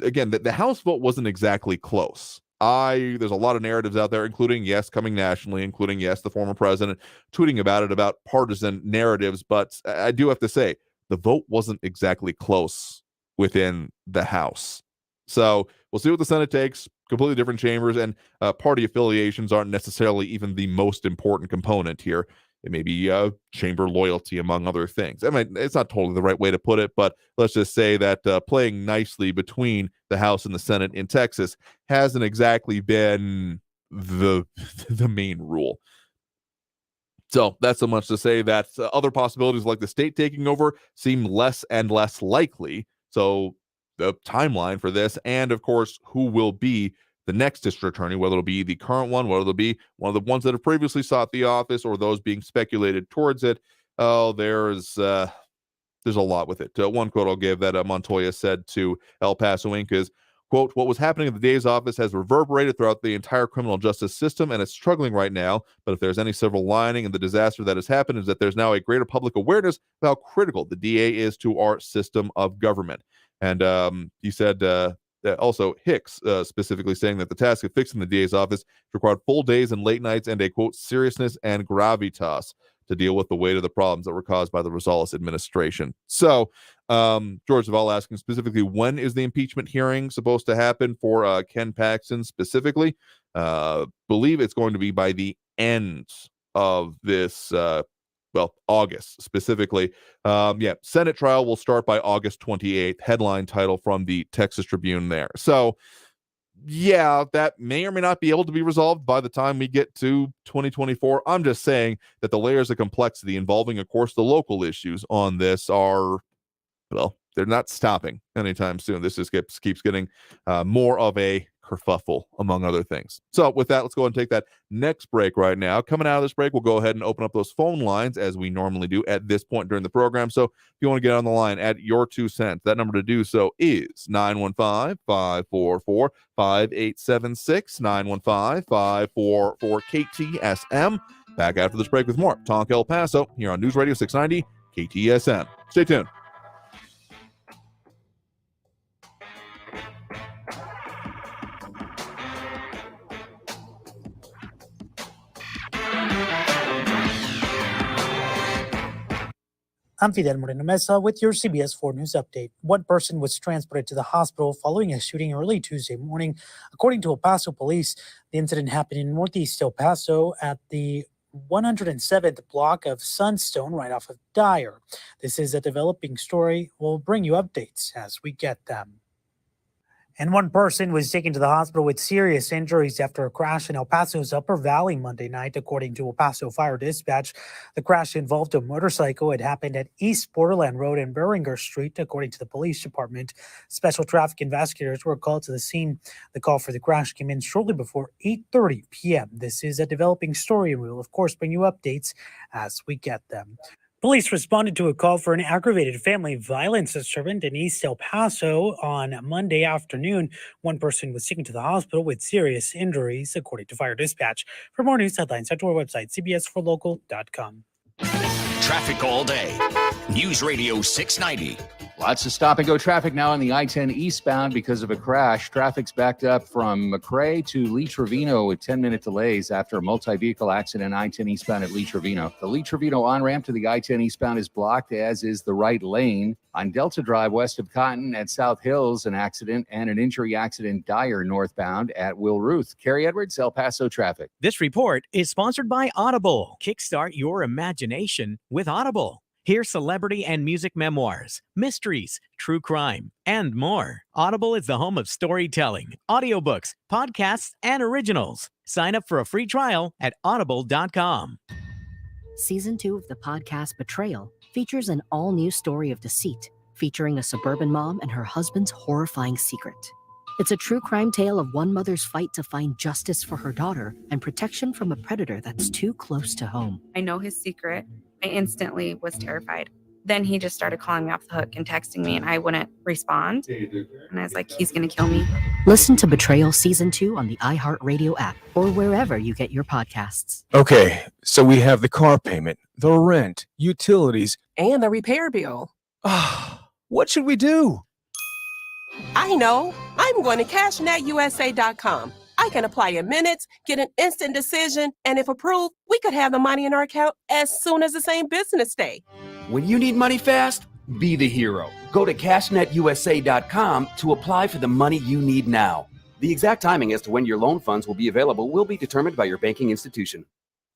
again, the House vote wasn't exactly close. There's a lot of narratives out there, including, yes, coming nationally, including, yes, the former president tweeting about partisan narratives. But I do have to say, the vote wasn't exactly close within the House. So we'll see what the Senate takes. Completely different chambers, and party affiliations aren't necessarily even the most important component here. It may be chamber loyalty, among other things. I mean, it's not totally the right way to put it, but let's just say that playing nicely between the House and the Senate in Texas hasn't exactly been the main rule. So that's so much to say that other possibilities like the state taking over seem less and less likely. So the timeline for this, and of course, who will be the next district attorney, whether it'll be the current one, whether it'll be one of the ones that have previously sought the office, or those being speculated towards it. Oh, there's a lot with it. One quote I'll give that Montoya said to El Paso Inc. is, quote, what was happening at the DA's office has reverberated throughout the entire criminal justice system, and it's struggling right now. But if there's any silver lining in the disaster that has happened, is that there's now a greater public awareness of how critical the DA is to our system of government. And he said also Hicks specifically saying that the task of fixing the DA's office required full days and late nights and a, quote, seriousness and gravitas to deal with the weight of the problems that were caused by the Rosales administration. So George Duval asking specifically, when is the impeachment hearing supposed to happen for Ken Paxton specifically? Believe it's going to be by the end of this August specifically. Senate trial will start by August 28th. Headline title from the Texas Tribune there. So, yeah, that may or may not be able to be resolved by the time we get to 2024. I'm just saying that the layers of complexity involving, of course, the local issues on this are, they're not stopping anytime soon. This just keeps getting more of a kerfuffle, among other things. So with that, let's go ahead and take that next break right now. Coming out of this break, we'll go ahead and open up those phone lines as we normally do at this point during the program. So if you want to get on the line, add your 2 cents. That number to do so is 915-544-5876, 915-544-KTSM. Back after this break with more Talk El Paso here on News Radio 690 KTSM. Stay tuned. I'm Fidel Moreno Mesa with your CBS 4 News Update. One person was transported to the hospital following a shooting early Tuesday morning. According to El Paso police, the incident happened in Northeast El Paso at the 107th block of Sunstone, right off of Dyer. This is a developing story. We'll bring you updates as we get them. And one person was taken to the hospital with serious injuries after a crash in El Paso's Upper Valley Monday night, according to El Paso Fire Dispatch. The crash involved a motorcycle. It happened at East Borderland Road and Beringer Street, according to the police department. Special traffic investigators were called to the scene. The call for the crash came in shortly before 8:30 p.m. This is a developing story, and we will, of course, bring you updates as we get them. Police responded to a call for an aggravated family violence disturbance in East El Paso on Monday afternoon. One person was taken to the hospital with serious injuries, according to Fire Dispatch. For more news headlines, head to our website, cbs4local.com. Traffic all day. News Radio 690. Lots of stop-and-go traffic now on the I-10 eastbound because of a crash. Traffic's backed up from McRae to Lee Trevino with 10-minute delays after a multi-vehicle accident I-10 eastbound at Lee Trevino. The Lee Trevino on-ramp to the I-10 eastbound is blocked, as is the right lane. On Delta Drive west of Cotton at South Hills, an accident and an injury accident Dyer northbound at Will Ruth. Carrie Edwards, El Paso traffic. This report is sponsored by Audible. Kickstart your imagination with Audible. Hear celebrity and music memoirs, mysteries, true crime, and more. Audible is the home of storytelling, audiobooks, podcasts, and originals. Sign up for a free trial at audible.com. Season 2 of the podcast Betrayal features an all-new story of deceit, featuring a suburban mom and her husband's horrifying secret. It's a true crime tale of one mother's fight to find justice for her daughter and protection from a predator that's too close to home. I know his secret. I instantly was terrified. Then he just started calling me off the hook and texting me, and I wouldn't respond. And I was like, he's going to kill me. Listen to Betrayal Season 2 on the iHeartRadio app or wherever you get your podcasts. Okay, so we have the car payment, the rent, utilities, and the repair bill. What should we do? I know. I'm going to CashNetUSA.com. I can apply in minutes, get an instant decision, and if approved, we could have the money in our account as soon as the same business day. When you need money fast, be the hero. Go to CashNetUSA.com to apply for the money you need now. The exact timing as to when your loan funds will be available will be determined by your banking institution.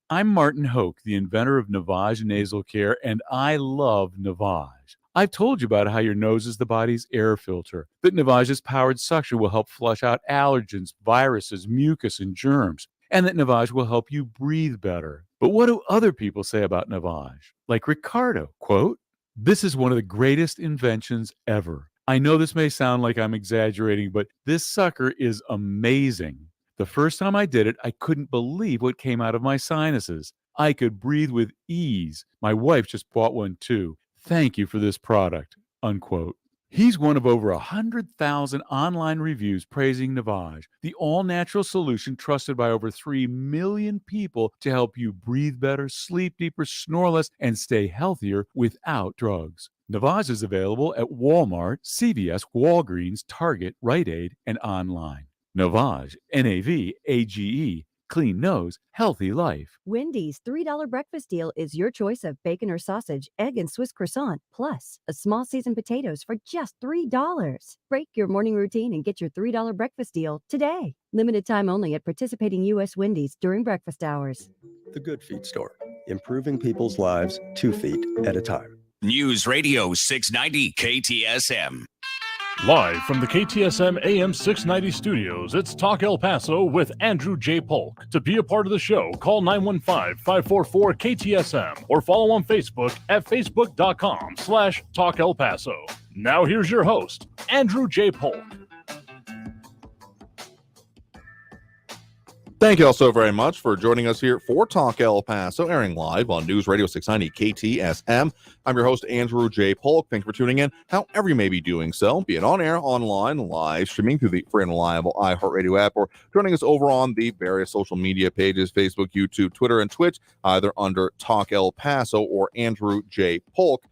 I'm Martin Hoke, the inventor of Navage Nasal Care, and I love Navage. I've told you about how your nose is the body's air filter, that Navage's powered suction will help flush out allergens, viruses, mucus, and germs, and that Navage will help you breathe better. But what do other people say about Navage? Like Ricardo, quote, "This is one of the greatest inventions ever. I know this may sound like I'm exaggerating, but this sucker is amazing. The first time I did it, I couldn't believe what came out of my sinuses. I could breathe with ease. My wife just bought one too. Thank you for this product," unquote. He's one of over 100,000 online reviews praising Navage, the all-natural solution trusted by over 3 million people to help you breathe better, sleep deeper, snore less, and stay healthier without drugs. Navage is available at Walmart, CVS, Walgreens, Target, Rite Aid, and online. Navage, Navage, clean nose, healthy life. Wendy's $3 breakfast deal is your choice of bacon or sausage, egg and Swiss croissant, plus a small seasoned potatoes for just $3. Break your morning routine and get your $3 breakfast deal today. Limited time only at participating U.S. Wendy's during breakfast hours. The Good Feed Store. improving people's lives 2 feet at a time. News Radio 690 KTSM. Live from the KTSM AM 690 studios, it's Talk El Paso with Andrew J. Polk. To be a part of the show, call 915-544-KTSM or follow on Facebook at facebook.com/Talk El Paso. Now here's your host, Andrew J. Polk. Thank you all so very much for joining us here for Talk El Paso, airing live on News Radio 690 KTSM. I'm your host, Andrew J. Polk. Thank you for tuning in, however you may be doing so, be it on air, online, live streaming through the free and reliable iHeartRadio app, or joining us over on the various social media pages, Facebook, YouTube, Twitter, and Twitch, either under Talk El Paso or Andrew J. Polk.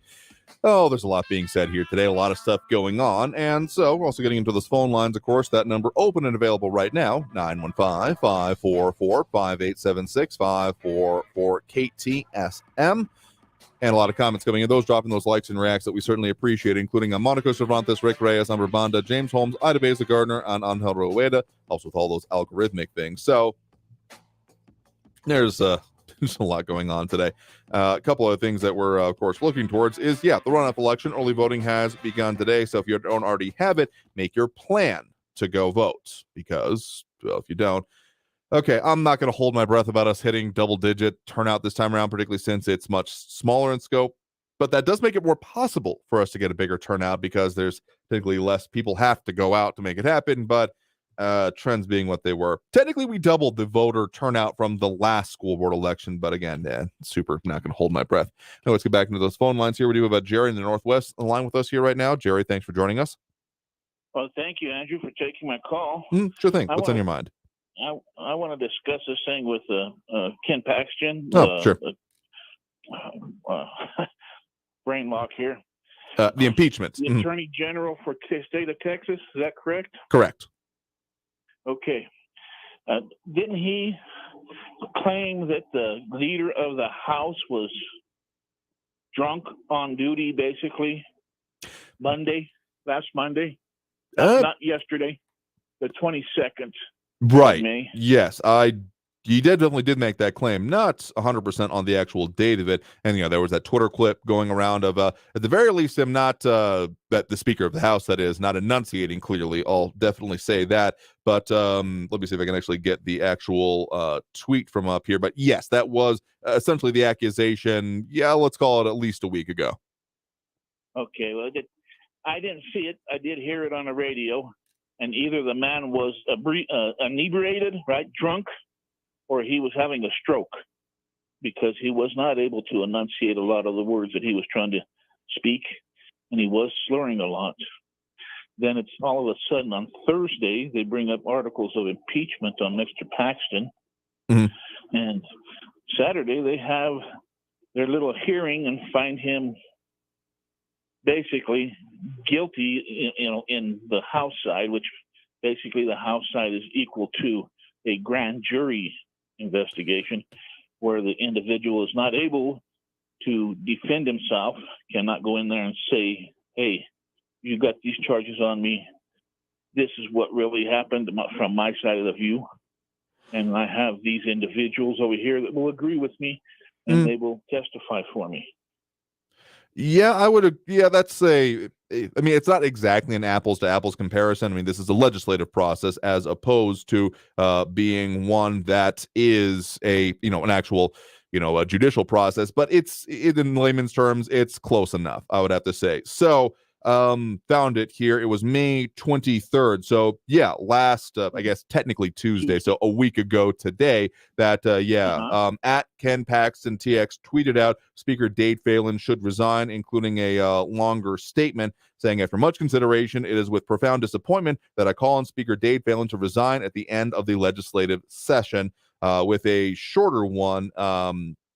Oh, there's a lot being said here today, a lot of stuff going on, and so we're also getting into those phone lines, of course. That number open and available right now, 915-544-5876, 544-KTSM, and a lot of comments coming in, those dropping those likes and reacts that we certainly appreciate, including Monica Cervantes, Rick Reyes, Amber Banda, James Holmes, Ida Beza Gardner, and Angel Rueda, helps with all those algorithmic things. So there's a lot going on today. A couple of things that we're, of course, looking towards is, the runoff election. Early voting has begun today. So if you don't already have it, make your plan to go vote, because, well, if you don't, okay, I'm not going to hold my breath about us hitting double-digit turnout this time around, particularly since it's much smaller in scope. But that does make it more possible for us to get a bigger turnout, because there's typically less people have to go out to make it happen. But trends being what they were, technically we doubled the voter turnout from the last school board election, but again, super not going to hold my breath. Now let's get back into those phone lines here. We do have Jerry in the Northwest on the line with us here right now. Jerry, thanks for joining us. Well, thank you, Andrew, for taking my call. Sure thing. What's on your mind? I want to discuss this thing with Ken Paxton. Sure. Brain lock here. The impeachment. The Attorney General for the state of Texas, is that correct? Correct. Okay. Didn't he claim that the leader of the House was drunk on duty, basically, last Monday? Not yesterday, the 22nd. Right. Of May. Yes, he definitely did make that claim. Not 100% on the actual date of it. And, there was that Twitter clip going around of, at the very least, him not, that the Speaker of the House, that is, not enunciating clearly. I'll definitely say that. But let me see if I can actually get the actual tweet from up here. But yes, that was essentially the accusation. Yeah, let's call it at least a week ago. Okay, well, I didn't see it. I did hear it on the radio. And either the man was inebriated, right, drunk, or he was having a stroke, because he was not able to enunciate a lot of the words that he was trying to speak, and he was slurring a lot. Then it's all of a sudden on Thursday, they bring up articles of impeachment on Mr. Paxton. Mm-hmm. And Saturday, they have their little hearing and find him basically guilty, in the House side, which basically the House side is equal to a grand jury investigation, where the individual is not able to defend himself, cannot go in there and say, hey, you got these charges on me. This is what really happened from my side of the view. And I have these individuals over here that will agree with me, and they will testify for me. Yeah, I would. Yeah, it's not exactly an apples to apples comparison. I mean, this is a legislative process as opposed to being one that is an actual, a judicial process, but in layman's terms, it's close enough, I would have to say. So, found it here. It was May 23rd. So yeah, last, I guess technically Tuesday. So a week ago today that, at Ken Paxton TX tweeted out Speaker Dade Phelan should resign, including a longer statement saying, after much consideration, it is with profound disappointment that I call on Speaker Dade Phelan to resign at the end of the legislative session, with a shorter one,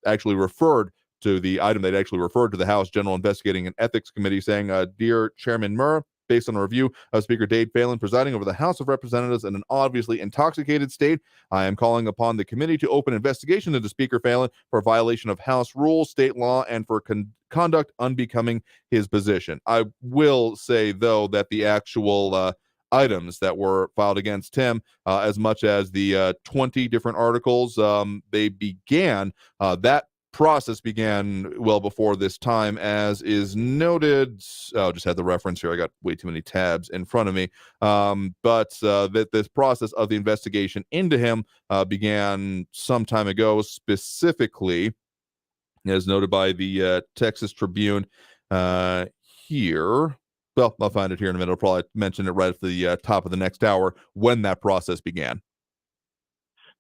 actually referred to the item that actually referred to the House General Investigating and Ethics Committee, saying, Dear Chairman Murr, based on a review of Speaker Dade Phelan presiding over the House of Representatives in an obviously intoxicated state, I am calling upon the committee to open investigation into Speaker Phelan for violation of House rules, state law, and for conduct unbecoming his position. I will say, though, that the actual items that were filed against him, as much as the 20 different articles, they began that process began well before this time, as is noted. Oh, just had the reference here. I got way too many tabs in front of me. But that this process of the investigation into him began some time ago, specifically, as noted by the Texas Tribune here. Well, I'll find it here in a minute. I'll probably mention it right at the top of the next hour when that process began.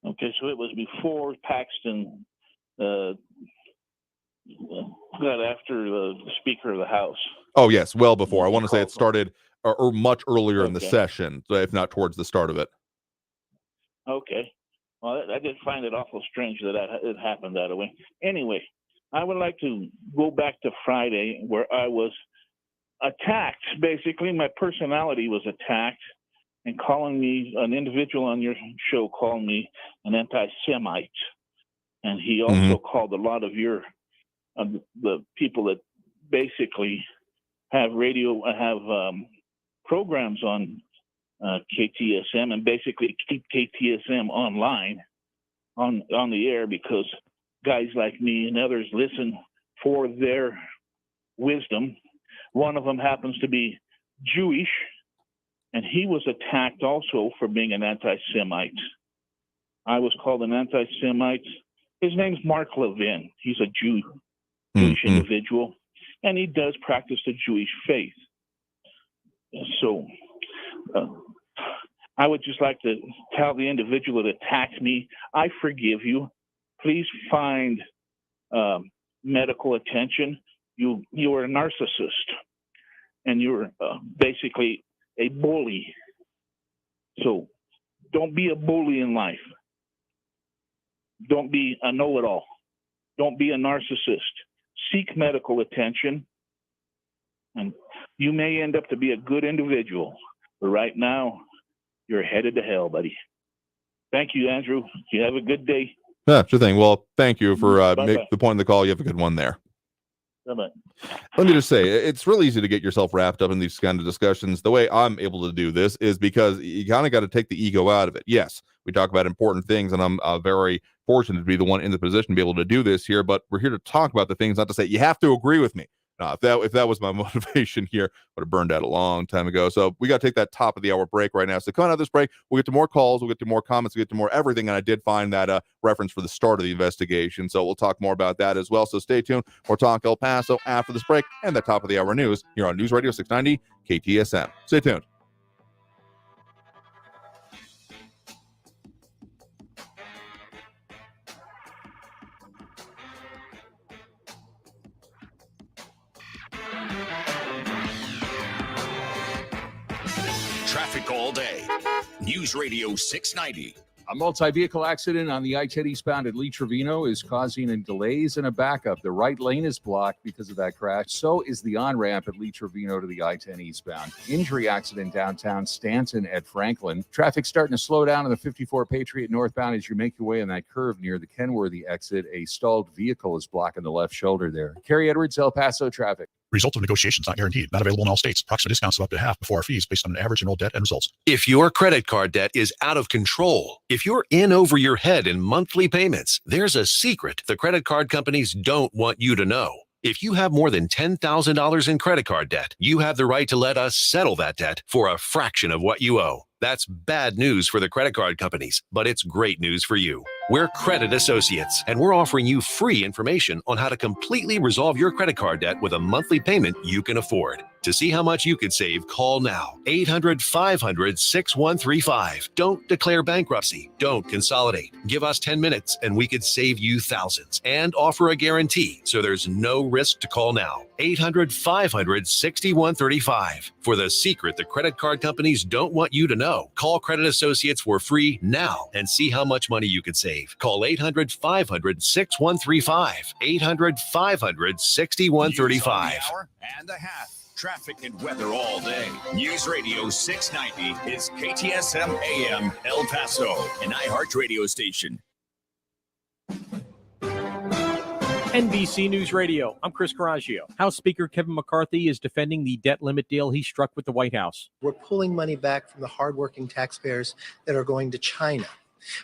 Okay, so it was before Paxton got after the Speaker of the House. Oh, yes, well before. I want to say it started or much earlier in the Okay. session, if not towards the start of it. Okay. Well, I did find it awful strange that it happened that way. Anyway, I would like to go back to Friday where I was attacked. Basically, my personality was attacked, and calling me, an individual on your show called me an anti-Semite. And he also called a lot of the people that basically have programs on KTSM and basically keep KTSM online on the air, because guys like me and others listen for their wisdom. One of them happens to be Jewish, and he was attacked also for being an anti-Semite. I was called an anti-Semite. His name's Mark Levin. He's a Jewish individual, and he does practice the Jewish faith. So I would just like to tell the individual that attacked me, I forgive you. Please find medical attention. You are a narcissist, and you're basically a bully. So don't be a bully in life. Don't be a know-it-all. Don't be a narcissist. Seek medical attention, and you may end up to be a good individual. But right now, you're headed to hell, buddy. Thank you, Andrew. You have a good day. Yeah, sure thing. Well, thank you for Bye-bye. the point of the call. You have a good one there. Bye-bye. Let me just say, it's really easy to get yourself wrapped up in these kind of discussions. The way I'm able to do this is because you kind of got to take the ego out of it. Yes, we talk about important things, and I'm very fortunate to be the one in the position to be able to do this here, but we're here to talk about the things, not to say you have to agree with me. If that was my motivation here, would have burned out a long time ago. So we got to take that top of the hour break right now. So coming out of this break, we'll get to more calls, we'll get to more comments, we'll get to more everything. And I did find that reference for the start of the investigation. So we'll talk more about that as well. So stay tuned. More Talk El Paso after this break and the top of the hour news here on News Radio 690 KTSM. Stay tuned. Traffic all day. News Radio 690. A multi-vehicle accident on the I-10 eastbound at Lee Trevino is causing delays and a backup. The right lane is blocked because of that crash. So is the on-ramp at Lee Trevino to the I-10 eastbound. Injury accident downtown Stanton at Franklin. Traffic starting to slow down on the 54 Patriot northbound as you make your way on that curve near the Kenworthy exit. A stalled vehicle is blocking the left shoulder there. Kerry Edwards, El Paso traffic. Result of negotiations not guaranteed. Not available in all states. Approximate discounts of up to half before fees based on an average enrolled debt and results. If your credit card debt is out of control, if you're in over your head in monthly payments, there's a secret the credit card companies don't want you to know. If you have more than $10,000 in credit card debt, you have the right to let us settle that debt for a fraction of what you owe. That's bad news for the credit card companies, but it's great news for you. We're Credit Associates, and we're offering you free information on how to completely resolve your credit card debt with a monthly payment you can afford. To see how much you could save, call now. 800-500-6135. Don't declare bankruptcy. Don't consolidate. Give us 10 minutes, and we could save you thousands and offer a guarantee, so there's no risk to call now. 800-500-6135. For the secret the credit card companies don't want you to know, call Credit Associates for free now and see how much money you could save. Call 800-500-6135. 800-500-6135. Hour and a half. Traffic and weather all day. News Radio 690 is KTSM AM El Paso, an iHeart radio station. NBC News Radio. I'm Chris Coraggio. House Speaker Kevin McCarthy is defending the debt limit deal he struck with the White House. We're pulling money back from the hardworking taxpayers that are going to China.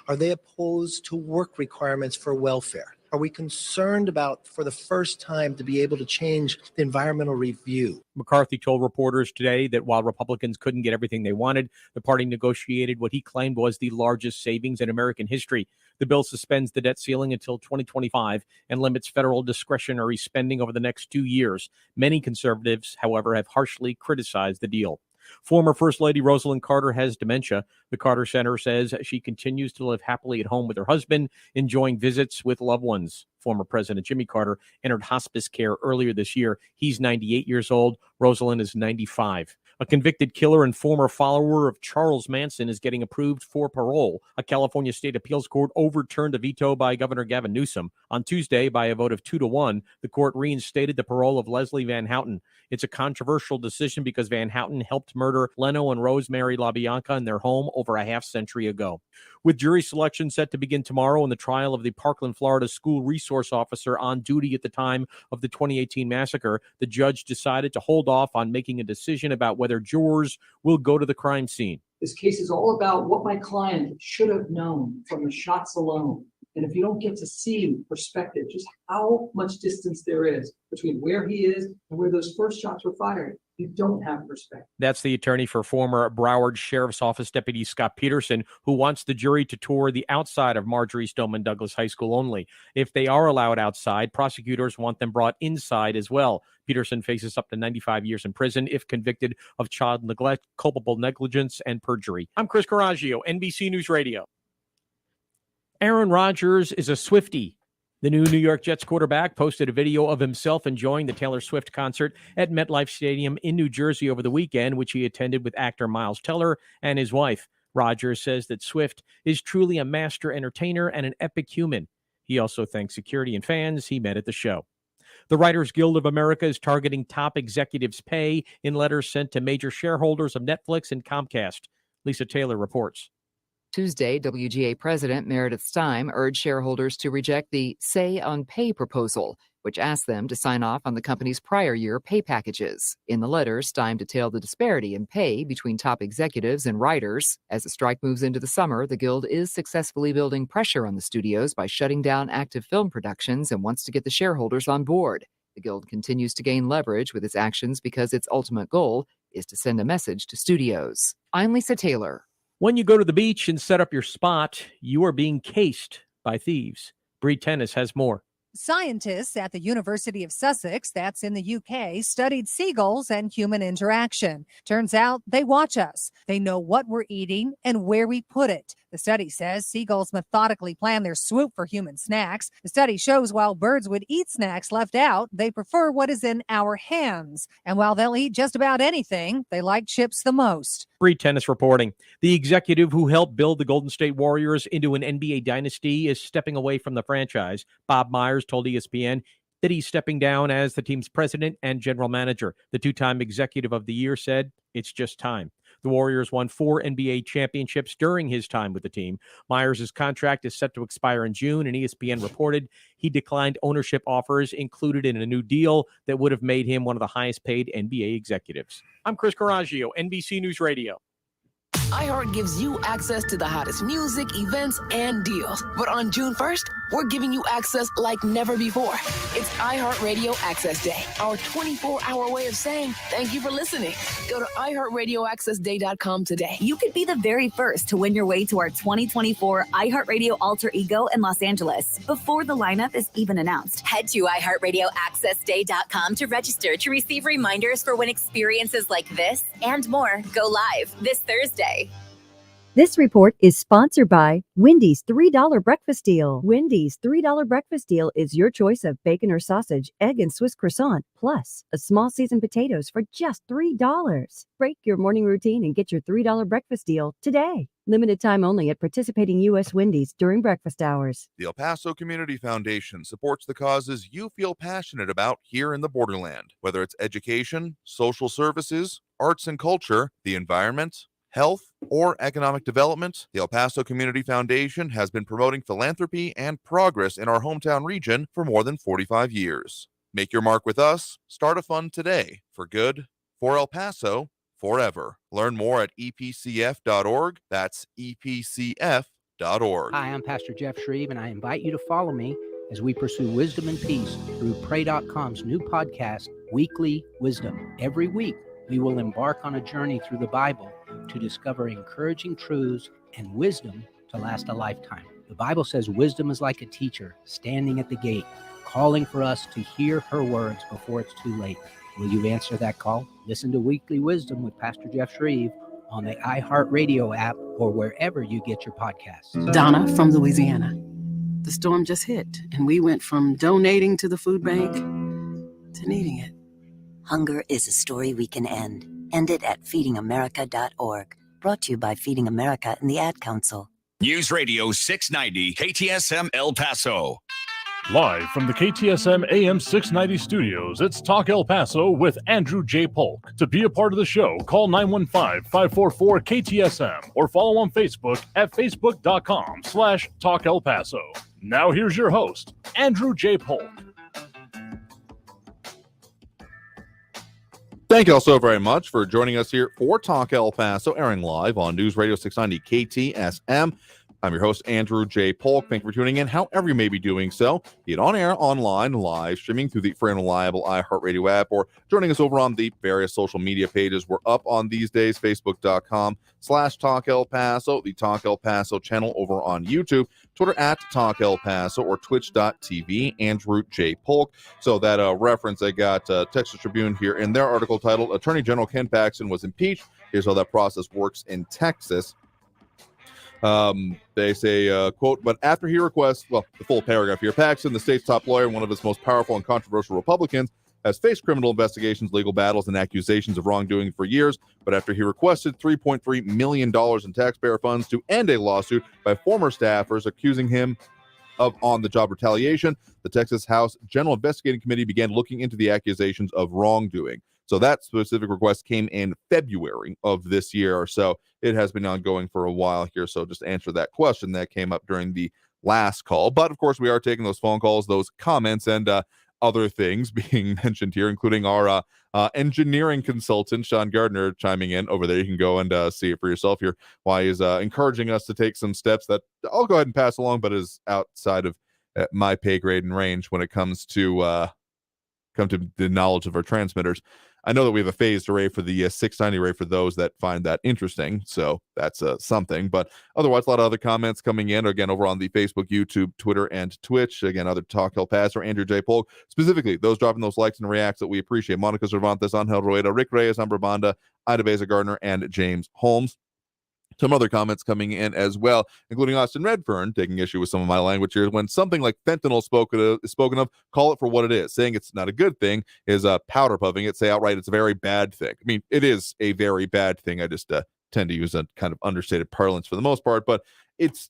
Are they opposed to work requirements for welfare? Are we concerned about, for the first time, to be able to change the environmental review? McCarthy told reporters today that while Republicans couldn't get everything they wanted, the party negotiated what he claimed was the largest savings in American history. The bill suspends the debt ceiling until 2025 and limits federal discretionary spending over the next 2 years. Many conservatives, however, have harshly criticized the deal. Former First Lady Rosalind Carter has dementia. The Carter Center says she continues to live happily at home with her husband, enjoying visits with loved ones. Former President Jimmy Carter entered hospice care earlier this year. He's 98 years old. Rosalind is 95. A convicted killer and former follower of Charles Manson is getting approved for parole. A California state appeals court overturned a veto by Governor Gavin Newsom. On Tuesday, by a vote of 2-1, the court reinstated the parole of Leslie Van Houten. It's a controversial decision because Van Houten helped murder Leno and Rosemary LaBianca in their home over a half-century ago. With jury selection set to begin tomorrow in the trial of the Parkland, Florida school resource officer on duty at the time of the 2018 massacre, the judge decided to hold off on making a decision about whether jurors will go to the crime scene. This case is all about what my client should have known from the shots alone. And if you don't get to see perspective, just how much distance there is between where he is and where those first shots were fired, you don't have perspective. That's the attorney for former Broward Sheriff's Office Deputy Scott Peterson, who wants the jury to tour the outside of Marjorie Stoneman Douglas High School only. If they are allowed outside, prosecutors want them brought inside as well. Peterson faces up to 95 years in prison if convicted of child neglect, culpable negligence, and perjury. I'm Chris Coraggio, NBC News Radio. Aaron Rodgers is a Swiftie. The new New York Jets quarterback posted a video of himself enjoying the Taylor Swift concert at MetLife Stadium in New Jersey over the weekend, which he attended with actor Miles Teller and his wife. Rodgers says that Swift is truly a master entertainer and an epic human. He also thanks security and fans he met at the show. The Writers Guild of America is targeting top executives' pay in letters sent to major shareholders of Netflix and Comcast. Lisa Taylor reports. Tuesday, WGA President Meredith Stein urged shareholders to reject the Say on Pay proposal, which asked them to sign off on the company's prior year pay packages. In the letter, Stein detailed the disparity in pay between top executives and writers. As the strike moves into the summer, the Guild is successfully building pressure on the studios by shutting down active film productions and wants to get the shareholders on board. The Guild continues to gain leverage with its actions because its ultimate goal is to send a message to studios. I'm Lisa Taylor. When you go to the beach and set up your spot, you are being cased by thieves. Bree Tennis has more. Scientists at the University of Sussex, that's in the UK, studied seagulls and human interaction. Turns out they watch us. They know what we're eating and where we put it. The study says seagulls methodically plan their swoop for human snacks. The study shows while birds would eat snacks left out, they prefer what is in our hands. And while they'll eat just about anything, they like chips the most. Bree Tennis reporting. The executive who helped build the Golden State Warriors into an NBA dynasty is stepping away from the franchise. Bob Myers told ESPN that he's stepping down as the team's president and general manager. The two-time executive of the year said, "It's just time." The Warriors won 4 NBA championships during his time with the team. Myers' contract is set to expire in June, and ESPN reported he declined ownership offers included in a new deal that would have made him one of the highest-paid NBA executives. I'm Chris Coraggio, NBC News Radio. iHeart gives you access to the hottest music, events, and deals. But on June 1st, we're giving you access like never before. It's iHeartRadio Access Day, our 24-hour way of saying thank you for listening. Go to iHeartRadioAccessDay.com today. You could be the very first to win your way to our 2024 iHeartRadio Alter Ego in Los Angeles before the lineup is even announced. Head to iHeartRadioAccessDay.com to register to receive reminders for when experiences like this and more go live this Thursday. This report is sponsored by Wendy's $3 breakfast deal. Wendy's $3 breakfast deal is your choice of bacon or sausage, egg and Swiss croissant, plus a small seasoned potatoes for just $3. Break your morning routine and get your $3 breakfast deal today. Limited time only at participating U.S. Wendy's during breakfast hours. The El Paso Community Foundation supports the causes you feel passionate about here in the borderland, whether it's education, social services, arts and culture, the environment, health, or economic development. The El Paso Community Foundation has been promoting philanthropy and progress in our hometown region for more than 45 years. Make your mark with us. Start a fund today. For good, for El Paso, forever. Learn more at epcf.org. That's epcf.org. Hi, I'm Pastor Jeff Shreve, and I invite you to follow me as we pursue wisdom and peace through Pray.com's new podcast, Weekly Wisdom. Every week, we will embark on a journey through the Bible to discover encouraging truths and wisdom to last a lifetime. The Bible says wisdom is like a teacher standing at the gate, calling for us to hear her words before it's too late. Will you answer that call? Listen to Weekly Wisdom with Pastor Jeff Shreve on the iHeartRadio app or wherever you get your podcasts. Donna from Louisiana. The storm just hit, and we went from donating to the food bank to needing it. Hunger is a story we can end. End it at feedingamerica.org. Brought to you by Feeding America and the Ad Council. News Radio 690 KTSM El Paso. Live from the KTSM AM 690 studios, it's Talk El Paso with Andrew J. Polk. To be a part of the show, call 915-544-KTSM or follow on Facebook at facebook.com/Talk El Paso. Now here's your host, Andrew J. Polk. Thank you all so very much for joining us here for Talk El Paso, airing live on News Radio 690 KTSM. I'm your host, Andrew J. Polk. Thank you for tuning in, however you may be doing so, be it on air, online, live, streaming through the free and reliable iHeartRadio app, or joining us over on the various social media pages we're up on these days, facebook.com/Talk El Paso, the Talk El Paso channel over on YouTube, Twitter at Talk El Paso, or twitch.tv, Andrew J. Polk. So that reference, I got Texas Tribune here in their article titled, Attorney General Ken Paxton was impeached. Here's how that process works in Texas. They say, quote, but after he requests, well, the full paragraph here, Paxton, the state's top lawyer, one of its most powerful and controversial Republicans, has faced criminal investigations, legal battles, and accusations of wrongdoing for years. But after he requested $3.3 million in taxpayer funds to end a lawsuit by former staffers accusing him of on-the-job retaliation, the Texas House General Investigating Committee began looking into the accusations of wrongdoing. So that specific request came in February of this year. So it has been ongoing for a while here. So just answer that question that came up during the last call. But of course, we are taking those phone calls, those comments, and other things being mentioned here, including our engineering consultant, Sean Gardner, chiming in over there. You can go and see it for yourself here, why he's encouraging us to take some steps that I'll go ahead and pass along, but is outside of my pay grade and range when it comes to the knowledge of our transmitters. I know that we have a phased array for the 690 array for those that find that interesting. So that's something. But otherwise, a lot of other comments coming in, again, over on the Facebook, YouTube, Twitter, and Twitch. Again, other Talk El Paso, Andrew J. Polk. Specifically, those dropping those likes and reacts that we appreciate. Monica Cervantes, Angel Rueda, Rick Reyes, Amber Banda, Ida Beza Gardner, and James Holmes. Some other comments coming in as well, including Austin Redfern taking issue with some of my language here. When something like fentanyl is spoken of, call it for what it is. Saying it's not a good thing is powder puffing it. Say outright it's a very bad thing. I mean, it is a very bad thing. I just tend to use a kind of understated parlance for the most part, but it's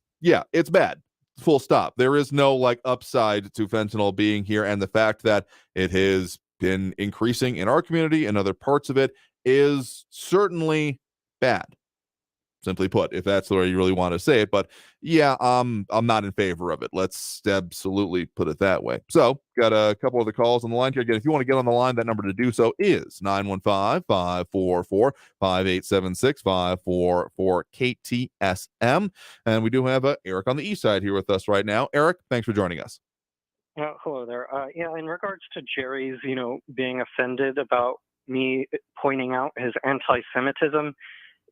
bad. Full stop. There is no like upside to fentanyl being here, and the fact that it has been increasing in our community and other parts of it is certainly bad. Simply put, if that's the way you really want to say it. But yeah, I'm not in favor of it. Let's absolutely put it that way. So got a couple of the calls on the line here. Again, if you want to get on the line, that number to do so is 915-544-5876, 544-KTSM. And we do have Eric on the east side here with us right now. Eric, thanks for joining us. Hello there. In regards to Jerry's, being offended about me pointing out his anti-Semitism,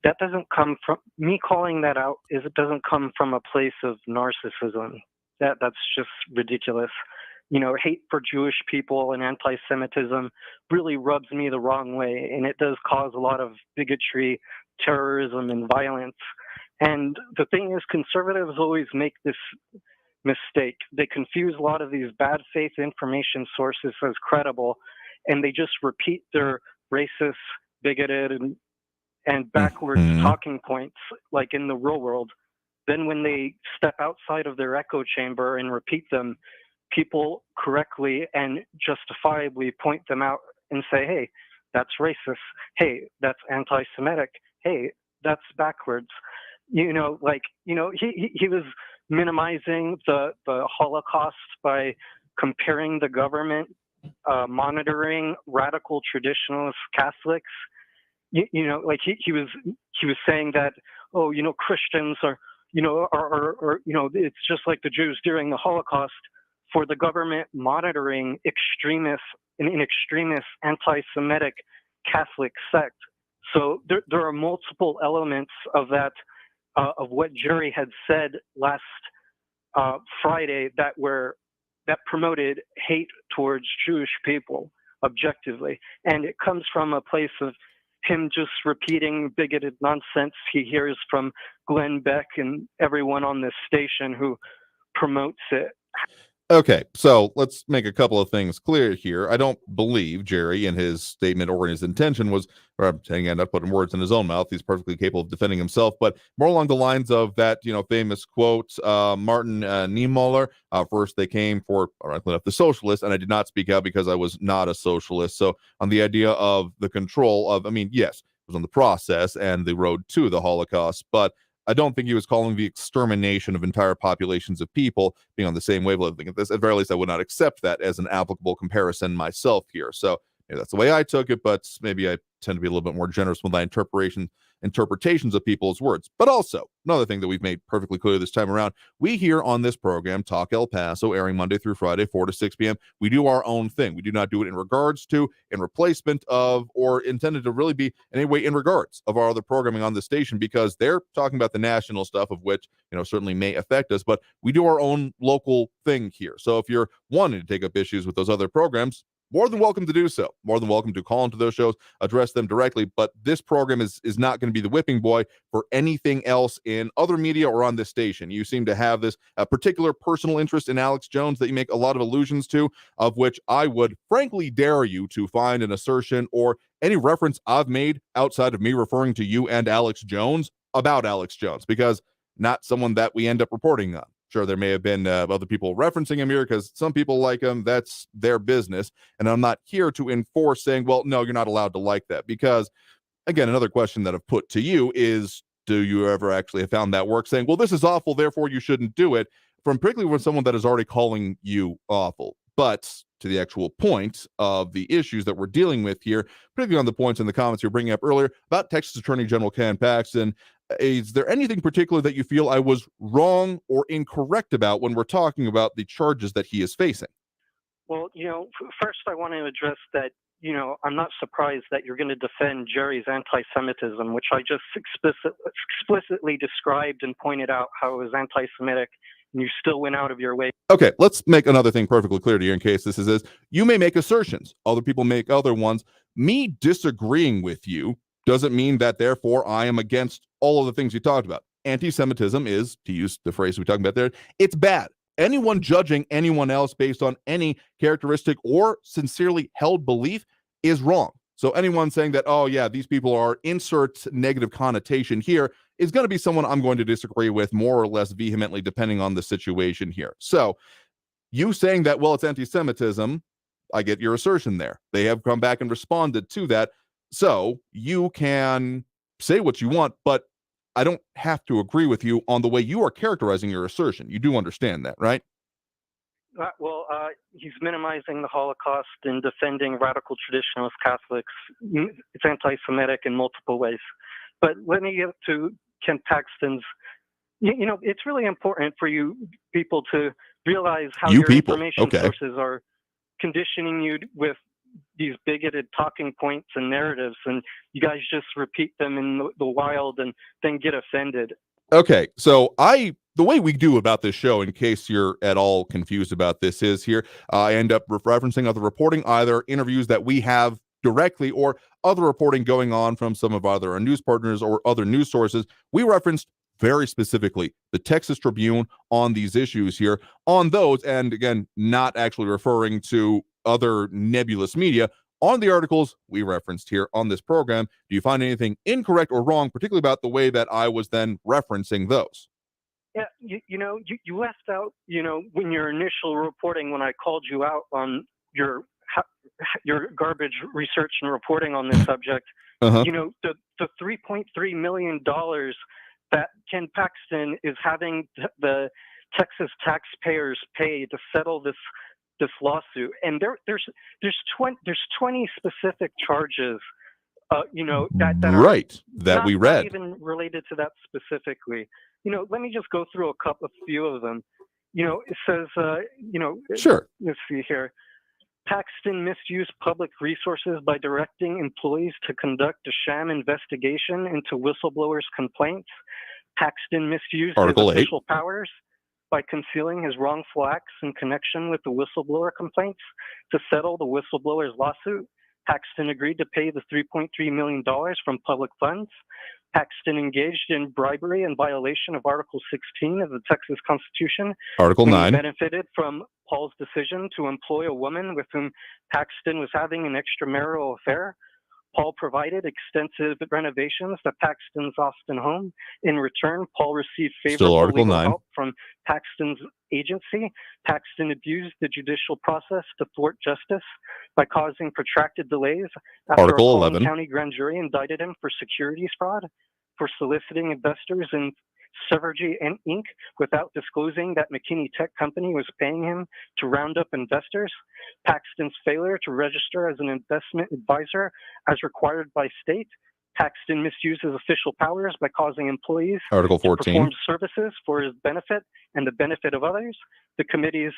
that doesn't come from me calling that out. It doesn't come from a place of narcissism. That's just ridiculous. Hate for Jewish people and anti-Semitism really rubs me the wrong way, and it does cause a lot of bigotry, terrorism, and violence. And the thing is, conservatives always make this mistake. They confuse a lot of these bad faith information sources as credible, and they just repeat their racist, bigoted, and backwards talking points like in the real world. Then when they step outside of their echo chamber and repeat them, people correctly and justifiably point them out and say, hey, that's racist. Hey, that's anti-Semitic. Hey, that's backwards. He was minimizing the Holocaust by comparing the government monitoring radical traditionalist Catholics. He was saying that, Christians are it's just like the Jews during the Holocaust. for the government monitoring an extremist anti-Semitic Catholic sect. So there are multiple elements of that, of what Jerry had said last Friday that promoted hate towards Jewish people objectively. And it comes from a place of him just repeating bigoted nonsense he hears from Glenn Beck and everyone on this station who promotes it. Okay, so let's make a couple of things clear here. I don't believe Jerry in his statement or in his intention was, or I'm saying, not putting words in his own mouth. He's perfectly capable of defending himself, but more along the lines of that, famous quote, Martin Niemöller, first they came for, ironically enough, the socialists, and I did not speak out because I was not a socialist. So on the idea of the control of, yes, it was on the process and the road to the Holocaust, but I don't think he was calling the extermination of entire populations of people being on the same wavelength. At the very least, I would not accept that as an applicable comparison myself here. So maybe that's the way I took it, but maybe I tend to be a little bit more generous with my interpretations of people's words. But also, another thing that we've made perfectly clear this time around, we here on this program, Talk El Paso, airing Monday through Friday, 4 to 6 p.m., we do our own thing. We do not do it in regards to, in replacement of, or intended to really be in any way in regards of our other programming on the station, because they're talking about the national stuff, of which, certainly may affect us, but we do our own local thing here. So if you're wanting to take up issues with those other programs, more than welcome to do so. More than welcome to call into those shows, address them directly. But this program is not going to be the whipping boy for anything else in other media or on this station. You seem to have this particular personal interest in Alex Jones that you make a lot of allusions to, of which I would frankly dare you to find an assertion or any reference I've made outside of me referring to you and Alex Jones about Alex Jones, because not someone that we end up reporting on. Sure, there may have been other people referencing him here because some people like him. That's their business. And I'm not here to enforce saying, well, no, you're not allowed to like that. Because, again, another question that I've put to you is, do you ever actually have found that work saying, well, this is awful, therefore you shouldn't do it, from particularly when someone that is already calling you awful? But to the actual point of the issues that we're dealing with here, particularly on the points in the comments you're bringing up earlier about Texas Attorney General Ken Paxton, is there anything particular that you feel I was wrong or incorrect about when we're talking about the charges that he is facing? Well, first I want to address that, I'm not surprised that you're going to defend Jerry's anti-Semitism, which I just explicitly described and pointed out how it was anti-Semitic, and you still went out of your way. Okay, let's make another thing perfectly clear to you in case this is this. You may make assertions. Other people make other ones. Me disagreeing with you doesn't mean that, therefore, I am against all of the things you talked about. Anti-Semitism is, to use the phrase we talked about there, it's bad. Anyone judging anyone else based on any characteristic or sincerely held belief is wrong. So anyone saying that, oh, yeah, these people are, insert negative connotation here, is going to be someone I'm going to disagree with more or less vehemently depending on the situation here. So you saying that, well, it's anti-Semitism, I get your assertion there. They have come back and responded to that. So you can say what you want, but I don't have to agree with you on the way you are characterizing your assertion. You do understand that, right? He's minimizing the Holocaust and defending radical traditionalist Catholics. It's anti-Semitic in multiple ways. But let me get to Ken Paxton's. It's really important for you people to realize how your information sources are conditioning you with these bigoted talking points and narratives, and you guys just repeat them in the wild and then get offended. Okay, so the way we do about this show, in case you're at all confused about this, is here I end up referencing other reporting, either interviews that we have directly or other reporting going on from some of either our news partners or other news sources. We referenced very specifically the Texas Tribune on these issues here, on those, and again, not actually referring to other nebulous media. On the articles we referenced here on this program, do you find anything incorrect or wrong, particularly about the way that I was then referencing those? Yeah, you left out, when your initial reporting, when I called you out on your garbage research and reporting on this subject, the $3.3 million that Ken Paxton is having the Texas taxpayers pay to settle this lawsuit, and there's 20 specific charges, that right are that we read, not even related to that specifically. Let me just go through a few of them. It says, Sure. Let's see here. Paxton misused public resources by directing employees to conduct a sham investigation into whistleblowers' complaints. Paxton misused Article his 8. official powers by concealing his wrongful acts in connection with the whistleblower complaints. To settle the whistleblower's lawsuit, Paxton agreed to pay the $3.3 million from public funds. Paxton engaged in bribery in violation of Article 16 of the Texas Constitution. Article when 9. He benefited from Paul's decision to employ a woman with whom Paxton was having an extramarital affair. Paul provided extensive renovations to Paxton's Austin home. In return, Paul received Still favorable Article legal 9. help from Paxton's agency. Paxton abused the judicial process to thwart justice by causing protracted delays after Article a Collin 11. County grand jury indicted him for securities fraud, for soliciting investors in Severgy and Inc. without disclosing that McKinney Tech Company was paying him to round up investors. Paxton's failure to register as an investment advisor as required by state. Paxton misused his official powers by causing employees Article to 14. perform services for his benefit and the benefit of others. The committee's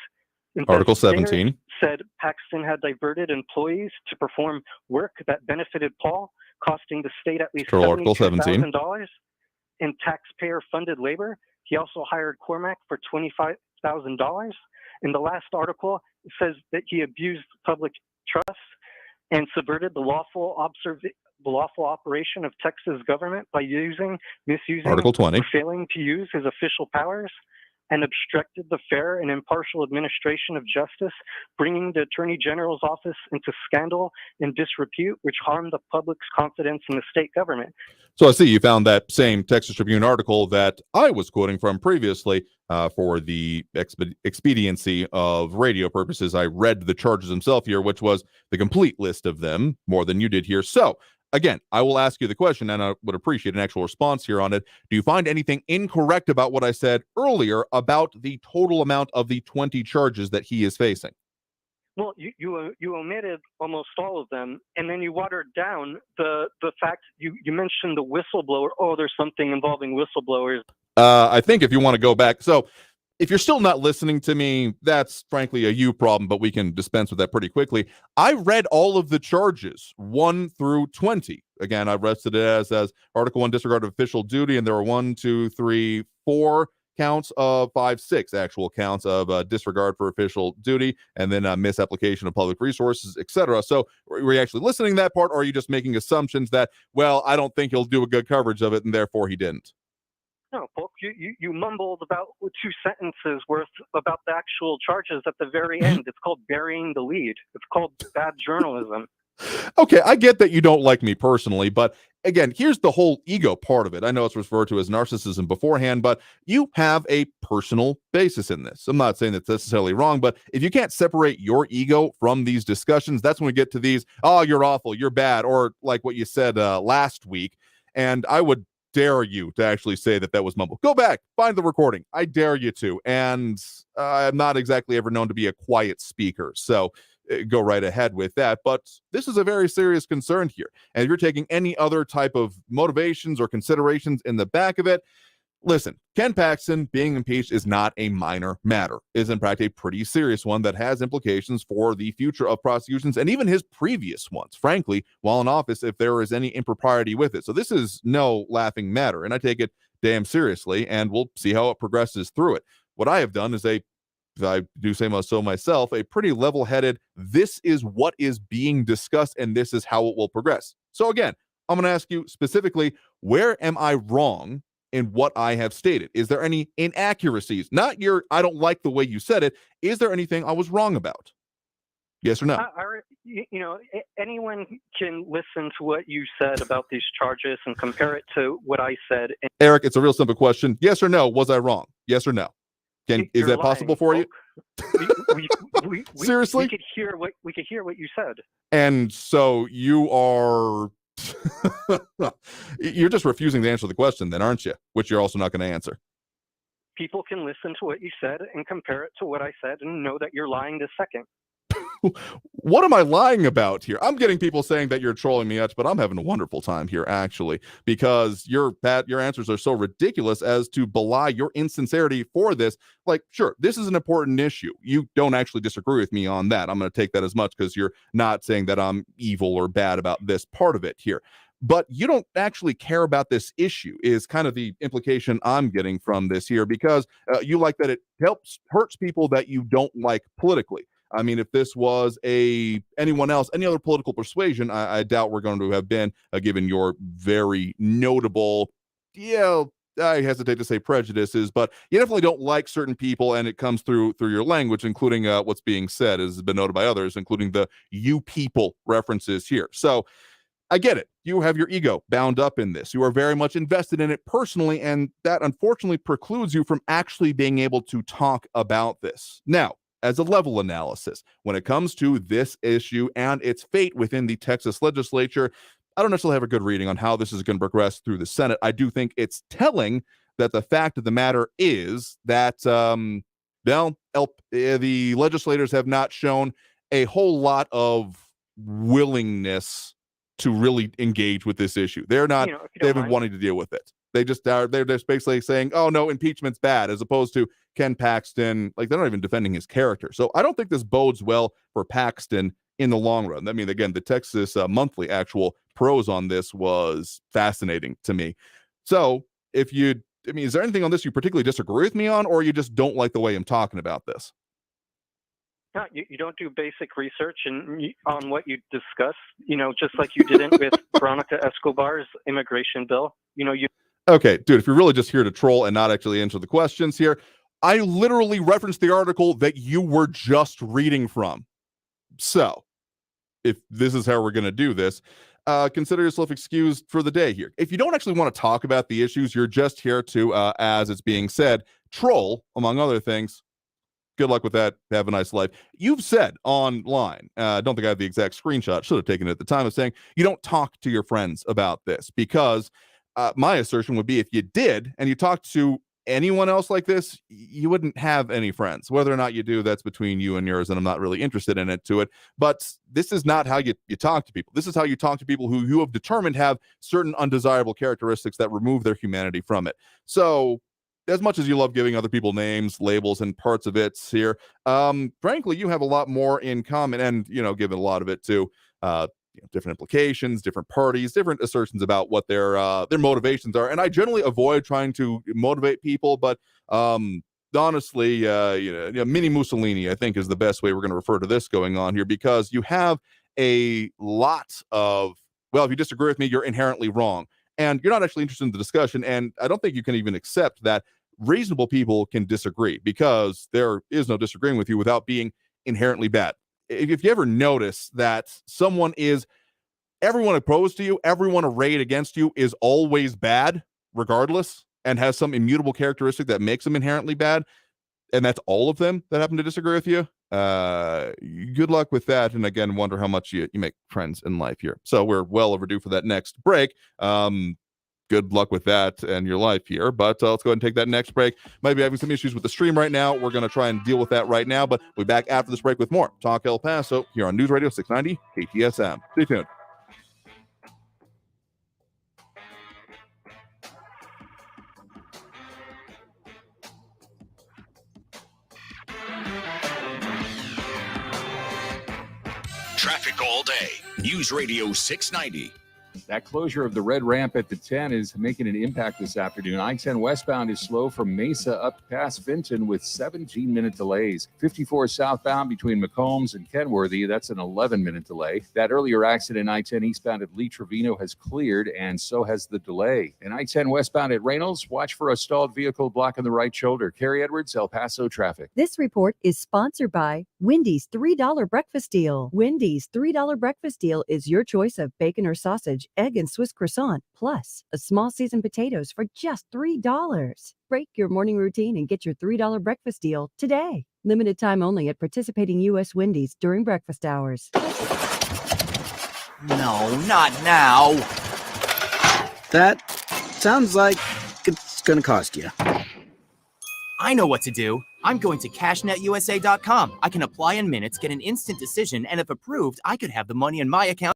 Article investigators 17. said Paxton had diverted employees to perform work that benefited Paul, costing the state at least Still Article 17. $72,000 in taxpayer-funded labor. He also hired Cormac for $25,000. In the last article, it says that he abused public trust and subverted the lawful operation of Texas government by misusing, Article 20. or failing to use his official powers, and obstructed the fair and impartial administration of justice, bringing the Attorney General's office into scandal and disrepute, which harmed the public's confidence in the state government. So I see you found that same Texas Tribune article that I was quoting from previously for the expediency of radio purposes. I read the charges himself here, which was the complete list of them, more than you did here. So again, I will ask you the question, and I would appreciate an actual response here on it. Do you find anything incorrect about what I said earlier about the total amount of the 20 charges that he is facing? Well, you omitted almost all of them, and then you watered down the fact you mentioned the whistleblower. Oh, there's something involving whistleblowers. I think if you want to go back, so if you're still not listening to me, that's frankly a you problem, but we can dispense with that pretty quickly. I read all of the charges, 1 through 20. Again, I rested it as Article 1, disregard of official duty, and there were 4 counts of 6 actual counts of disregard for official duty, and then misapplication of public resources, etc. So were you actually listening to that part, or are you just making assumptions that, well, I don't think he'll do a good coverage of it, and therefore he didn't? No, Polk, you mumbled about 2 sentences worth about the actual charges at the very end. It's called burying the lead. It's called bad journalism. Okay, I get that you don't like me personally, but again, here's the whole ego part of it. I know it's referred to as narcissism beforehand, but you have a personal basis in this. I'm not saying that's necessarily wrong, but if you can't separate your ego from these discussions, that's when we get to these, oh, you're awful, you're bad, or like what you said last week. And I would dare you to actually say that was mumble. Go back, find the recording. I dare you to. And I'm not exactly ever known to be a quiet speaker, so go right ahead with that. But this is a very serious concern here. And if you're taking any other type of motivations or considerations in the back of it, listen, Ken Paxton being impeached is not a minor matter. It is in fact a pretty serious one that has implications for the future of prosecutions and even his previous ones, frankly, while in office, if there is any impropriety with it. So this is no laughing matter, and I take it damn seriously, and we'll see how it progresses through it. What I have done is I do say so myself, a pretty level-headed, this is what is being discussed, and this is how it will progress. So again, I'm going to ask you specifically, where am I wrong in what I have stated? Is there any inaccuracies? Not I don't like the way you said it. Is there anything I was wrong about? Yes or no? Anyone can listen to what you said about these charges and compare it to what I said. Eric, it's a real simple question. Yes or no? Was I wrong? Yes or no? Is that possible for you? Seriously? We could hear what you said. And so you are you're just refusing to answer the question then, aren't you? Which you're also not going to answer. People can listen to what you said and compare it to what I said and know that you're lying this second. what am I lying about here? I'm getting people saying that you're trolling me, but I'm having a wonderful time here, actually, because your answers are so ridiculous as to belie your insincerity for this. Like, sure, this is an important issue. You don't actually disagree with me on that. I'm going to take that as much because you're not saying that I'm evil or bad about this part of it here. But you don't actually care about this issue is kind of the implication I'm getting from this here, because you like that it hurts people that you don't like politically. I mean, if this was anyone else, any other political persuasion, I doubt we're going to have been given your very notable, I hesitate to say prejudices, but you definitely don't like certain people, and it comes through your language, including what's being said, as has been noted by others, including the "you people" references here. So I get it. You have your ego bound up in this. You are very much invested in it personally, and that unfortunately precludes you from actually being able to talk about this. Now, as a level analysis, when it comes to this issue and its fate within the Texas legislature, I don't necessarily have a good reading on how this is going to progress through the Senate. I do think it's telling that the fact of the matter is that, the legislators have not shown a whole lot of willingness to really engage with this issue. They're not, they've been wanting to deal with it. They just are, they're basically saying, oh no, impeachment's bad, as opposed to Ken Paxton, like they're not even defending his character. So I don't think this bodes well for Paxton in the long run. I mean, again, the Texas Monthly actual prose on this was fascinating to me. So is there anything on this you particularly disagree with me on, or you just don't like the way I'm talking about this? No, you don't do basic research on what you discuss, just like you didn't with Veronica Escobar's immigration bill. Okay, dude, if you're really just here to troll and not actually answer the questions here, I literally referenced the article that you were just reading from. So, if this is how we're going to do this, consider yourself excused for the day here. If you don't actually want to talk about the issues, you're just here to, as it's being said, troll, among other things. Good luck with that. Have a nice life. You've said online, I don't think I have the exact screenshot, should have taken it at the time, of saying you don't talk to your friends about this, because my assertion would be if you did and you talked to anyone else like this, you wouldn't have any friends. Whether or not you do, that's between you and yours, and I'm not really interested in it to it. But this is not how you talk to people. This is how you talk to people who you have determined have certain undesirable characteristics that remove their humanity from it. So as much as you love giving other people names, labels, and parts of it here, frankly, you have a lot more in common, and, given a lot of it to different implications, different parties, different assertions about what their motivations are. And I generally avoid trying to motivate people, but honestly, mini Mussolini, I think, is the best way we're going to refer to this going on here, because you have a lot of, if you disagree with me, you're inherently wrong. And you're not actually interested in the discussion. And I don't think you can even accept that reasonable people can disagree, because there is no disagreeing with you without being inherently bad. If you ever notice that everyone opposed to you, everyone arrayed against you is always bad, regardless, and has some immutable characteristic that makes them inherently bad, and that's all of them that happen to disagree with you, good luck with that. And again, wonder how much you make friends in life here. So we're well overdue for that next break. Good luck with that and your life here. But let's go ahead and take that next break. Might be having some issues with the stream right now. We're going to try and deal with that right now, but we'll be back after this break with more Talk El Paso here on News Radio 690 KTSM. Stay tuned. Traffic all day. News Radio 690. That closure of the red ramp at the 10 is making an impact this afternoon. I-10 westbound is slow from Mesa up past Vinton with 17-minute delays. 54 southbound between McCombs and Kenworthy, that's an 11-minute delay. That earlier accident, I-10 eastbound at Lee Trevino, has cleared, and so has the delay. And I-10 westbound at Reynolds, watch for a stalled vehicle blocking the right shoulder. Carrie Edwards, El Paso traffic. This report is sponsored by Wendy's $3 breakfast deal. Wendy's $3 breakfast deal is your choice of bacon or sausage, egg, and Swiss croissant, plus a small seasoned potatoes for just $3. Break your morning routine and get your $3 breakfast deal today. Limited time only at participating U.S. Wendy's during breakfast hours. No, not now. That sounds like it's gonna cost you. I know what to do. I'm going to cashnetusa.com. I can apply in minutes, get an instant decision, and if approved, I could have the money in my account.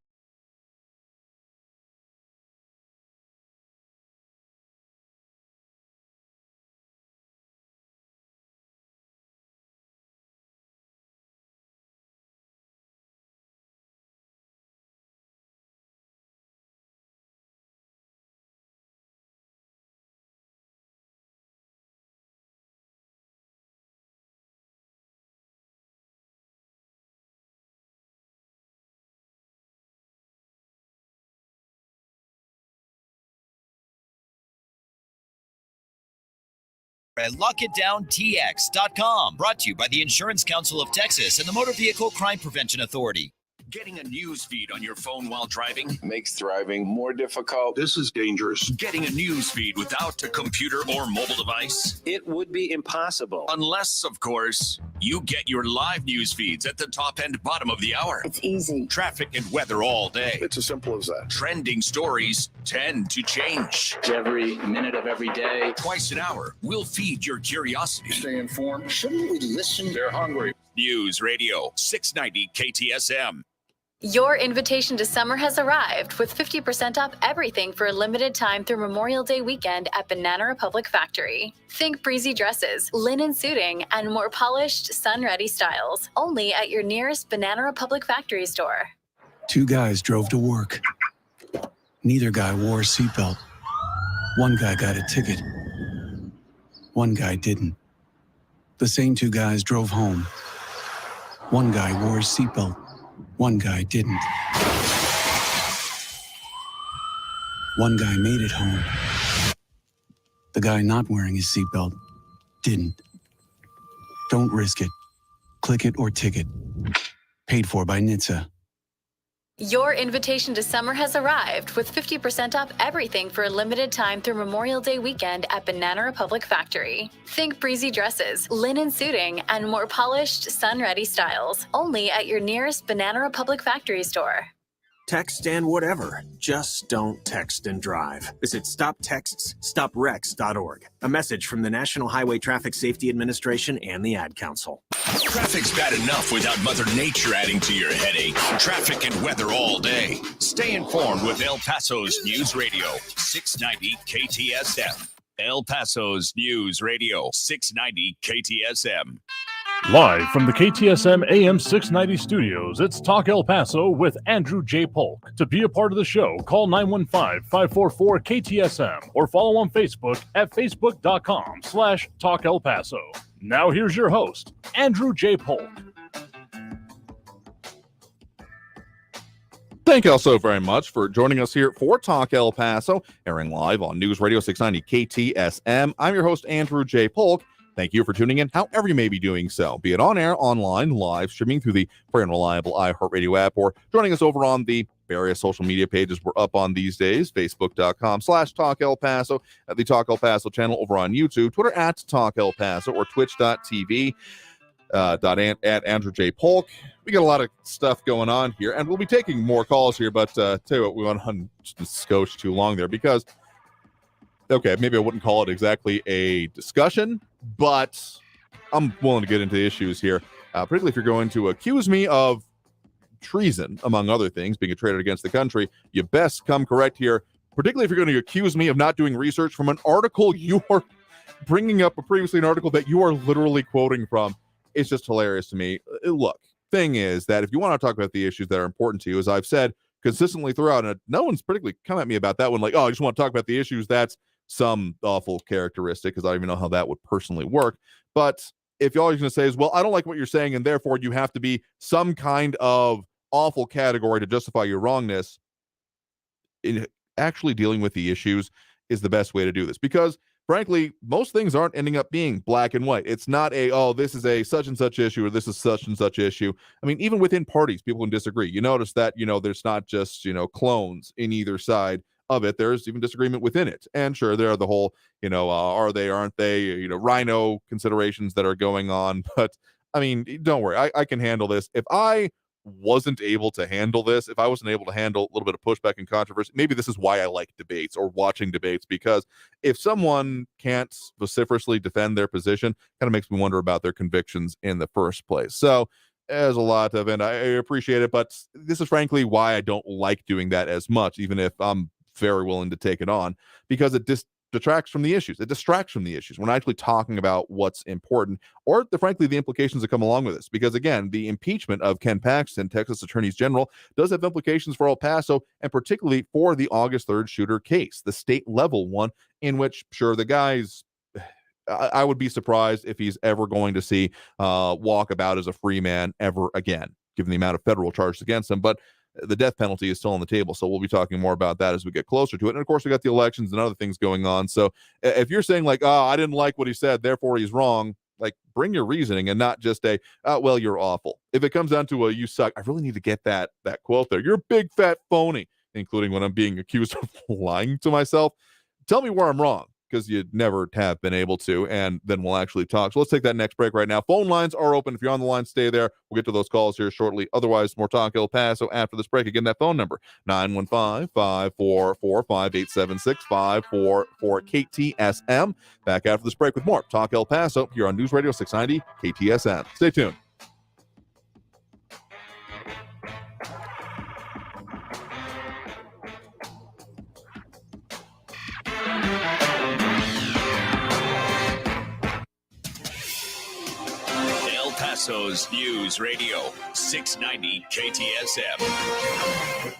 At LockItDownTX.com. Brought to you by the Insurance Council of Texas and the Motor Vehicle Crime Prevention Authority. Getting a news feed on your phone while driving makes driving more difficult. This is dangerous. Getting a news feed without a computer or mobile device? It would be impossible. Unless, of course, you get your live news feeds at the top and bottom of the hour. It's easy. Traffic and weather all day. It's as simple as that. Trending stories tend to change. Every minute of every day. Twice an hour, we'll feed your curiosity. Stay informed. Shouldn't we listen? They're hungry. News Radio 690 KTSM. Your invitation to summer has arrived with 50% off everything for a limited time through Memorial Day weekend at Banana Republic Factory. Think breezy dresses, linen suiting, and more polished, sun-ready styles. Only at your nearest Banana Republic Factory store. Two guys drove to work. Neither guy wore a seatbelt. One guy got a ticket. One guy didn't. The same two guys drove home. One guy wore a seatbelt. One guy didn't. One guy made it home. The guy not wearing his seatbelt didn't. Don't risk it. Click it or ticket. Paid for by NHTSA. Your invitation to summer has arrived with 50% off everything for a limited time through Memorial Day weekend at Banana Republic Factory. Think breezy dresses, linen suiting, and more polished, sun-ready styles. Only at your nearest Banana Republic Factory store. Text and whatever. Just don't text and drive. Visit StopTextsStopWrecks.org. A message from the National Highway Traffic Safety Administration and the Ad Council. Traffic's bad enough without Mother Nature adding to your headache. Traffic and weather all day. Stay informed with El Paso's News Radio 690 KTSM. El Paso's News Radio 690 KTSM. Live from the KTSM AM 690 studios, it's Talk El Paso with Andrew J. Polk. To be a part of the show, call 915-544-KTSM or follow on Facebook at facebook.com/Talk El Paso. Now here's your host, Andrew J. Polk. Thank you all so very much for joining us here for Talk El Paso, airing live on News Radio 690 KTSM. I'm your host, Andrew J. Polk. Thank you for tuning in, however you may be doing so, be it on air, online, live streaming through the free and reliable iHeartRadio app, or joining us over on the various social media pages we're up on these days, facebook.com/Talk El Paso, at the Talk El Paso channel over on YouTube, Twitter at Talk El Paso, or twitch.tv at Andrew J. Polk. We got a lot of stuff going on here, and we'll be taking more calls here, but tell you what, we went on just a scotch too long there because, okay, maybe I wouldn't call it exactly a discussion, but I'm willing to get into issues here, particularly if you're going to accuse me of treason, among other things, being a traitor against the country. You best come correct here, particularly if you're going to accuse me of not doing research from an article you are bringing up, previously an article that you are literally quoting from. It's just hilarious to me. Look, thing is that if you want to talk about the issues that are important to you, as I've said consistently throughout, and no one's particularly come at me about that one, like, oh, I just want to talk about the issues, that's some awful characteristic, because I don't even know how that would personally work. But if all you're going to say is, well, I don't like what you're saying, and therefore you have to be some kind of awful category to justify your wrongness, in actually dealing with the issues is the best way to do this. Because frankly, most things aren't ending up being black and white. It's not a, oh, this is a such and such issue, or this is such and such issue. I mean, even within parties, people can disagree. You notice that, there's not just, clones in either side of it. There's even disagreement within it. And sure, there are the whole, are they, aren't they, rhino considerations that are going on. But I mean, don't worry, I can handle this. If I wasn't able to handle this, if I wasn't able to handle a little bit of pushback and controversy, maybe this is why I like debates or watching debates, because if someone can't vociferously defend their position, kind of makes me wonder about their convictions in the first place. So there's a lot of it. I appreciate it, but this is frankly why I don't like doing that as much, even if I'm very willing to take it on, because it detracts from the issues. It distracts from the issues. We're not actually talking about what's important or, frankly, the implications that come along with this. Because, again, the impeachment of Ken Paxton, Texas Attorney General, does have implications for El Paso and particularly for the August 3rd shooter case, the state-level one, in which, sure, the guy's I would be surprised if he's ever going to see walk about as a free man ever again, given the amount of federal charges against him. But the death penalty is still on the table. So we'll be talking more about that as we get closer to it. And of course, we got the elections and other things going on. So if you're saying like, oh, I didn't like what he said, therefore he's wrong, like bring your reasoning and not just a, well, you're awful. If it comes down to a, you suck, I really need to get that quote there. You're a big fat phony, including when I'm being accused of lying to myself. Tell me where I'm wrong, because you never have been able to, and then we'll actually talk. So let's take that next break right now. Phone lines are open. If you're on the line, stay there. We'll get to those calls here shortly. Otherwise, more Talk El Paso after this break. Again, that phone number, 915-544-5876-544-KTSM. Back after this break with more Talk El Paso here on News Radio 690 KTSM. Stay tuned. Paso's News Radio 690 KTSM.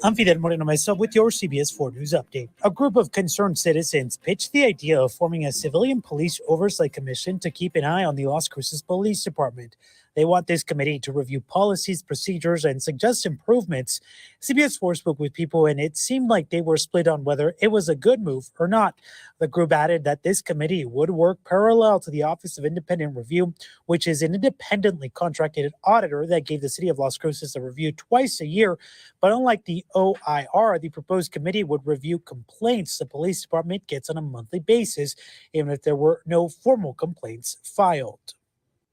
I'm Fidel Moreno Mesa with your CBS 4 News Update. A group of concerned citizens pitched the idea of forming a civilian police oversight commission to keep an eye on the Las Cruces Police Department. They want this committee to review policies, procedures, and suggest improvements. CBS 4 spoke with people, and it seemed like they were split on whether it was a good move or not. The group added that this committee would work parallel to the Office of Independent Review, which is an independently contracted auditor that gave the city of Las Cruces a review twice a year. But unlike the OIR, the proposed committee would review complaints the police department gets on a monthly basis, even if there were no formal complaints filed.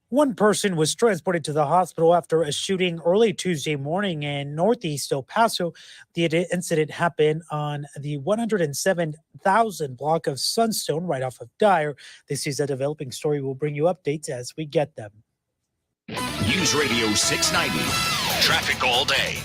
One person was transported to the hospital after a shooting early Tuesday morning in northeast El Paso. The incident happened on the 107,000 block of Sunstone right off of Dyer. This is a developing story. We'll bring you updates as we get them. News Radio 690. Traffic all day.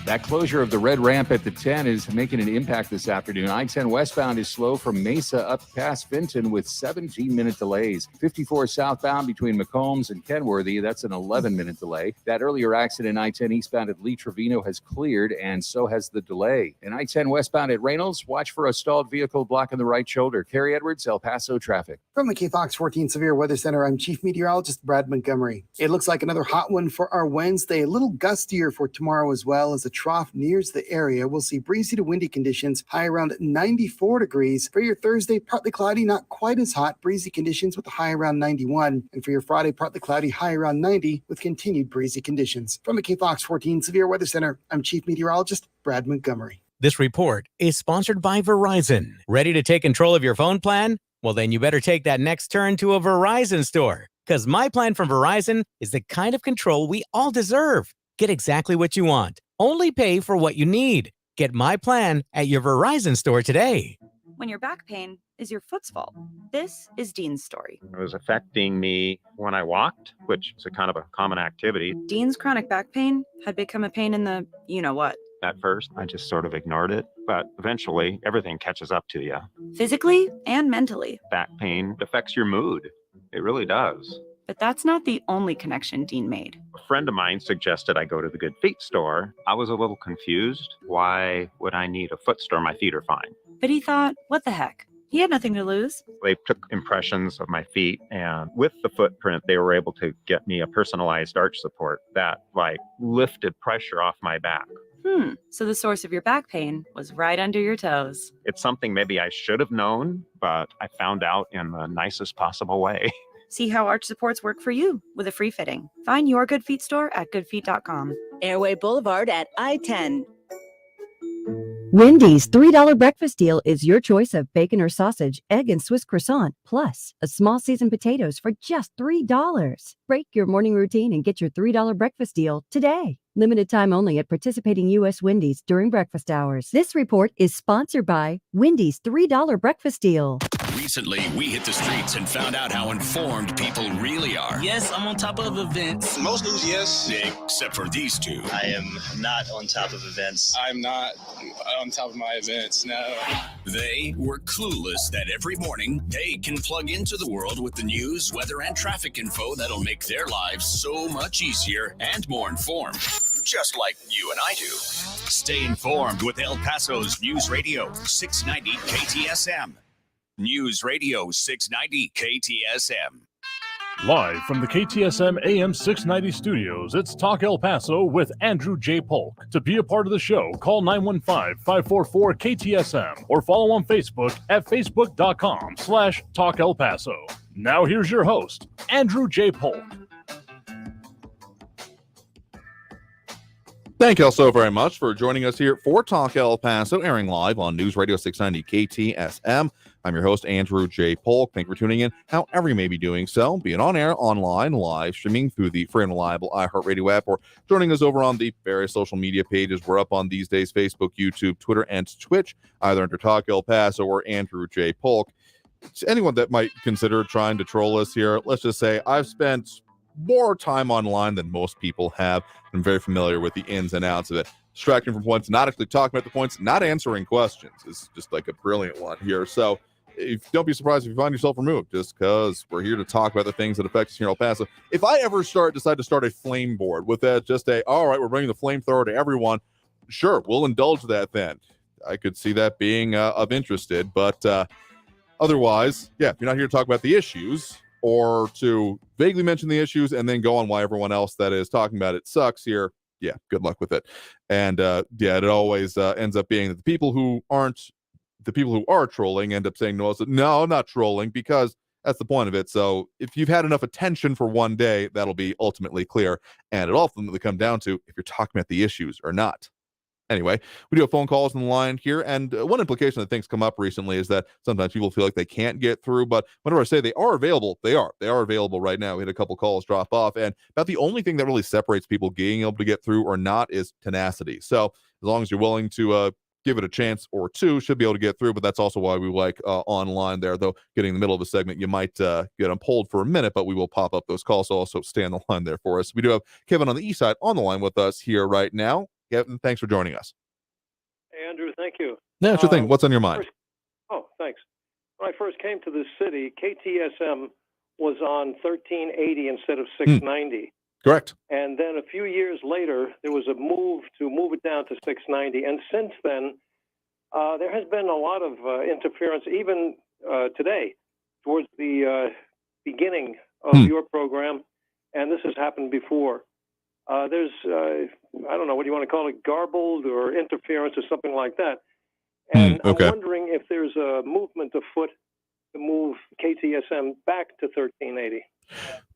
That closure of the red ramp at the 10 is making an impact this afternoon. I-10 westbound is slow from Mesa up past Vinton with 17-minute delays. 54 southbound between McCombs and Kenworthy, that's an 11-minute delay. That earlier accident I-10 eastbound at Lee Trevino has cleared, and so has the delay. And I-10 westbound at Reynolds, watch for a stalled vehicle blocking the right shoulder. Carrie Edwards, El Paso traffic. From the KFOX 14 Severe Weather Center, I'm Chief Meteorologist Brad Montgomery. It looks like another hot one for our Wednesday, a little gustier for tomorrow as well. As the trough nears the area, we'll see breezy to windy conditions, high around 94 degrees. For your Thursday, partly cloudy, not quite as hot, breezy conditions with a high around 91. And for your Friday, partly cloudy, high around 90 with continued breezy conditions. From the KFOX 14 Severe Weather Center, I'm Chief Meteorologist Brad Montgomery. This report is sponsored by Verizon. Ready to take control of your phone plan? Well, then you better take that next turn to a Verizon store, because my plan from Verizon is the kind of control we all deserve. Get exactly what you want. Only pay for what you need. Get my plan at your Verizon store today. When your back pain is your foot's fault. This is Dean's story. It was affecting me when I walked, which is a kind of a common activity. Dean's chronic back pain had become a pain in the you-know-what. At first, I just sort of ignored it, but eventually everything catches up to you. Physically and mentally. Back pain affects your mood. It really does. But that's not the only connection Dean made. A friend of mine suggested I go to the Good Feet store. I was a little confused. Why would I need a foot store? My feet are fine. But he thought, what the heck? He had nothing to lose. They took impressions of my feet, and with the footprint, they were able to get me a personalized arch support that lifted pressure off my back. So the source of your back pain was right under your toes. It's something maybe I should have known, but I found out in the nicest possible way. See how arch supports work for you with a free fitting. Find your Good Feet store at goodfeet.com. Airway Boulevard at I-10. Wendy's $3 breakfast deal is your choice of bacon or sausage, egg, and Swiss croissant, plus a small seasoned potatoes for just $3. Break your morning routine and get your $3 breakfast deal today. Limited time only at participating U.S. Wendy's during breakfast hours. This report is sponsored by Wendy's $3 breakfast deal. Recently, we hit the streets and found out how informed people really are. Yes, I'm on top of events. Most news, yes. Except for these two. I am not on top of events. I'm not on top of my events, no. They were clueless that every morning they can plug into the world with the news, weather, and traffic info that'll make their lives so much easier and more informed. Just like you and I do. Stay informed with El Paso's News Radio 690 KTSM. News Radio 690 KTSM. Live from the KTSM AM 690 studios, it's Talk El Paso with Andrew J. Polk. To be a part of the show, call 915-544-KTSM or follow on Facebook at facebook.com/Talk El Paso. Now here's your host, Andrew J. Polk. Thank you all so very much for joining us here for Talk El Paso, airing live on News Radio 690 KTSM. I'm your host, Andrew J. Polk. Thank you for tuning in, however you may be doing so, be it on air, online, live streaming through the free and reliable iHeartRadio app, or joining us over on the various social media pages. We're up on these days, Facebook, YouTube, Twitter, and Twitch, either under Talk El Paso or Andrew J. Polk. To anyone that might consider trying to troll us here, let's just say I've spent more time online than most people have. I'm very familiar with the ins and outs of it. Distracting from points, not actually talking about the points, not answering questions is just like a brilliant one here. So don't be surprised if you find yourself removed, just because we're here to talk about the things that affect us here in El Paso. If I ever decide to start a flame board with that, just all right, we're bringing the flamethrower to everyone, sure, we'll indulge that then. I could see that being of interested, but otherwise, yeah, if you're not here to talk about the issues or to vaguely mention the issues and then go on why everyone else that is talking about it sucks here, yeah, good luck with it. And yeah, it always ends up being that the people who are trolling end up saying, no, I'm not trolling, because that's the point of it. So if you've had enough attention for one day, that'll be ultimately clear. And it ultimately comes down to if you're talking about the issues or not. Anyway, we do have phone calls on the line here, and one implication that things come up recently is that sometimes people feel like they can't get through, but whenever I say they are available, they are available right now. We had a couple calls drop off, and about the only thing that really separates people being able to get through or not is tenacity. So as long as you're willing to give it a chance or two, should be able to get through, but that's also why we like online there, though getting in the middle of a segment, you might get on hold for a minute, but we will pop up those calls, so also stay on the line there for us. We do have Kevin on the east side on the line with us here right now. Kevin, thanks for joining us. Hey, Andrew, thank you. Yeah, sure thing. What's on your mind? Thanks. When I first came to this city, KTSM was on 1380 instead of 690. Correct. And then a few years later, there was a move to move it down to 690. And since then, there has been a lot of interference, even today, towards the beginning of your program. And this has happened before. There's, I don't know, what do you want to call it, garbled or interference or something like that. And okay. I'm wondering if there's a movement afoot to move KTSM back to 1380.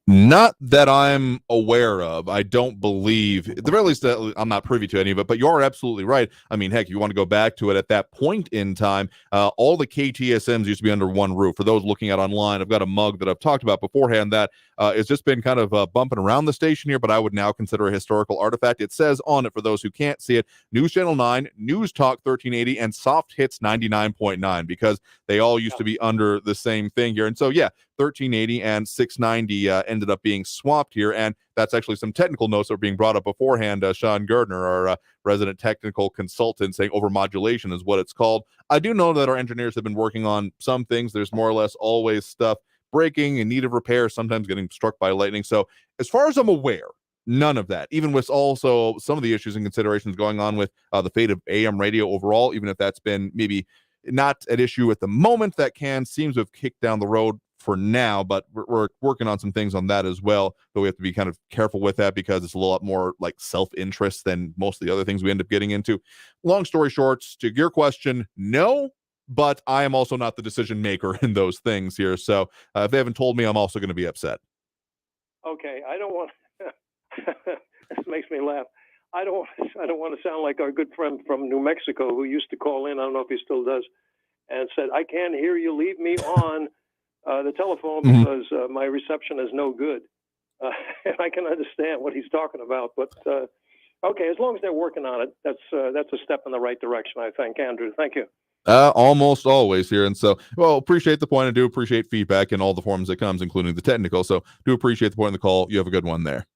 Not that I'm aware of. I don't believe, at the very least, I'm not privy to any of it, but you are absolutely right. I mean, heck, if you want to go back to it at that point in time, all the KTSMs used to be under one roof. For those looking at online, I've got a mug that I've talked about beforehand that it's just been kind of bumping around the station here, but I would now consider a historical artifact. It says on it, for those who can't see it, News Channel 9, News Talk 1380, and Soft Hits 99.9, because they all used to be under the same thing here. And so, yeah, 1380 and 690 ended up being swapped here, and that's actually some technical notes that were being brought up beforehand. Sean Gardner, our resident technical consultant, saying overmodulation is what it's called. I do know that our engineers have been working on some things. There's more or less always stuff breaking, in need of repair, sometimes getting struck by lightning. So as far as I'm aware, none of that, even with also some of the issues and considerations going on with the fate of AM radio overall, even if that's been maybe not an issue at the moment, that seems to have kicked down the road for now, but we're working on some things on that as well. But we have to be kind of careful with that because it's a lot more like self-interest than most of the other things we end up getting into. Long story short, to your question, no, but I am also not the decision maker in those things here. So if they haven't told me, I'm also going to be upset. Okay, I don't want this makes me laugh. I don't want to sound like our good friend from New Mexico who used to call in. I don't know if he still does, and said, "I can't hear you. Leave me on the telephone because my reception is no good." And I can understand what he's talking about, but okay, as long as they're working on it, that's a step in the right direction, I think. Andrew, thank you. Almost always here. And so, well, appreciate the point. I do appreciate feedback in all the forms that comes, including the technical. So do appreciate the point of the call. You have a good one there.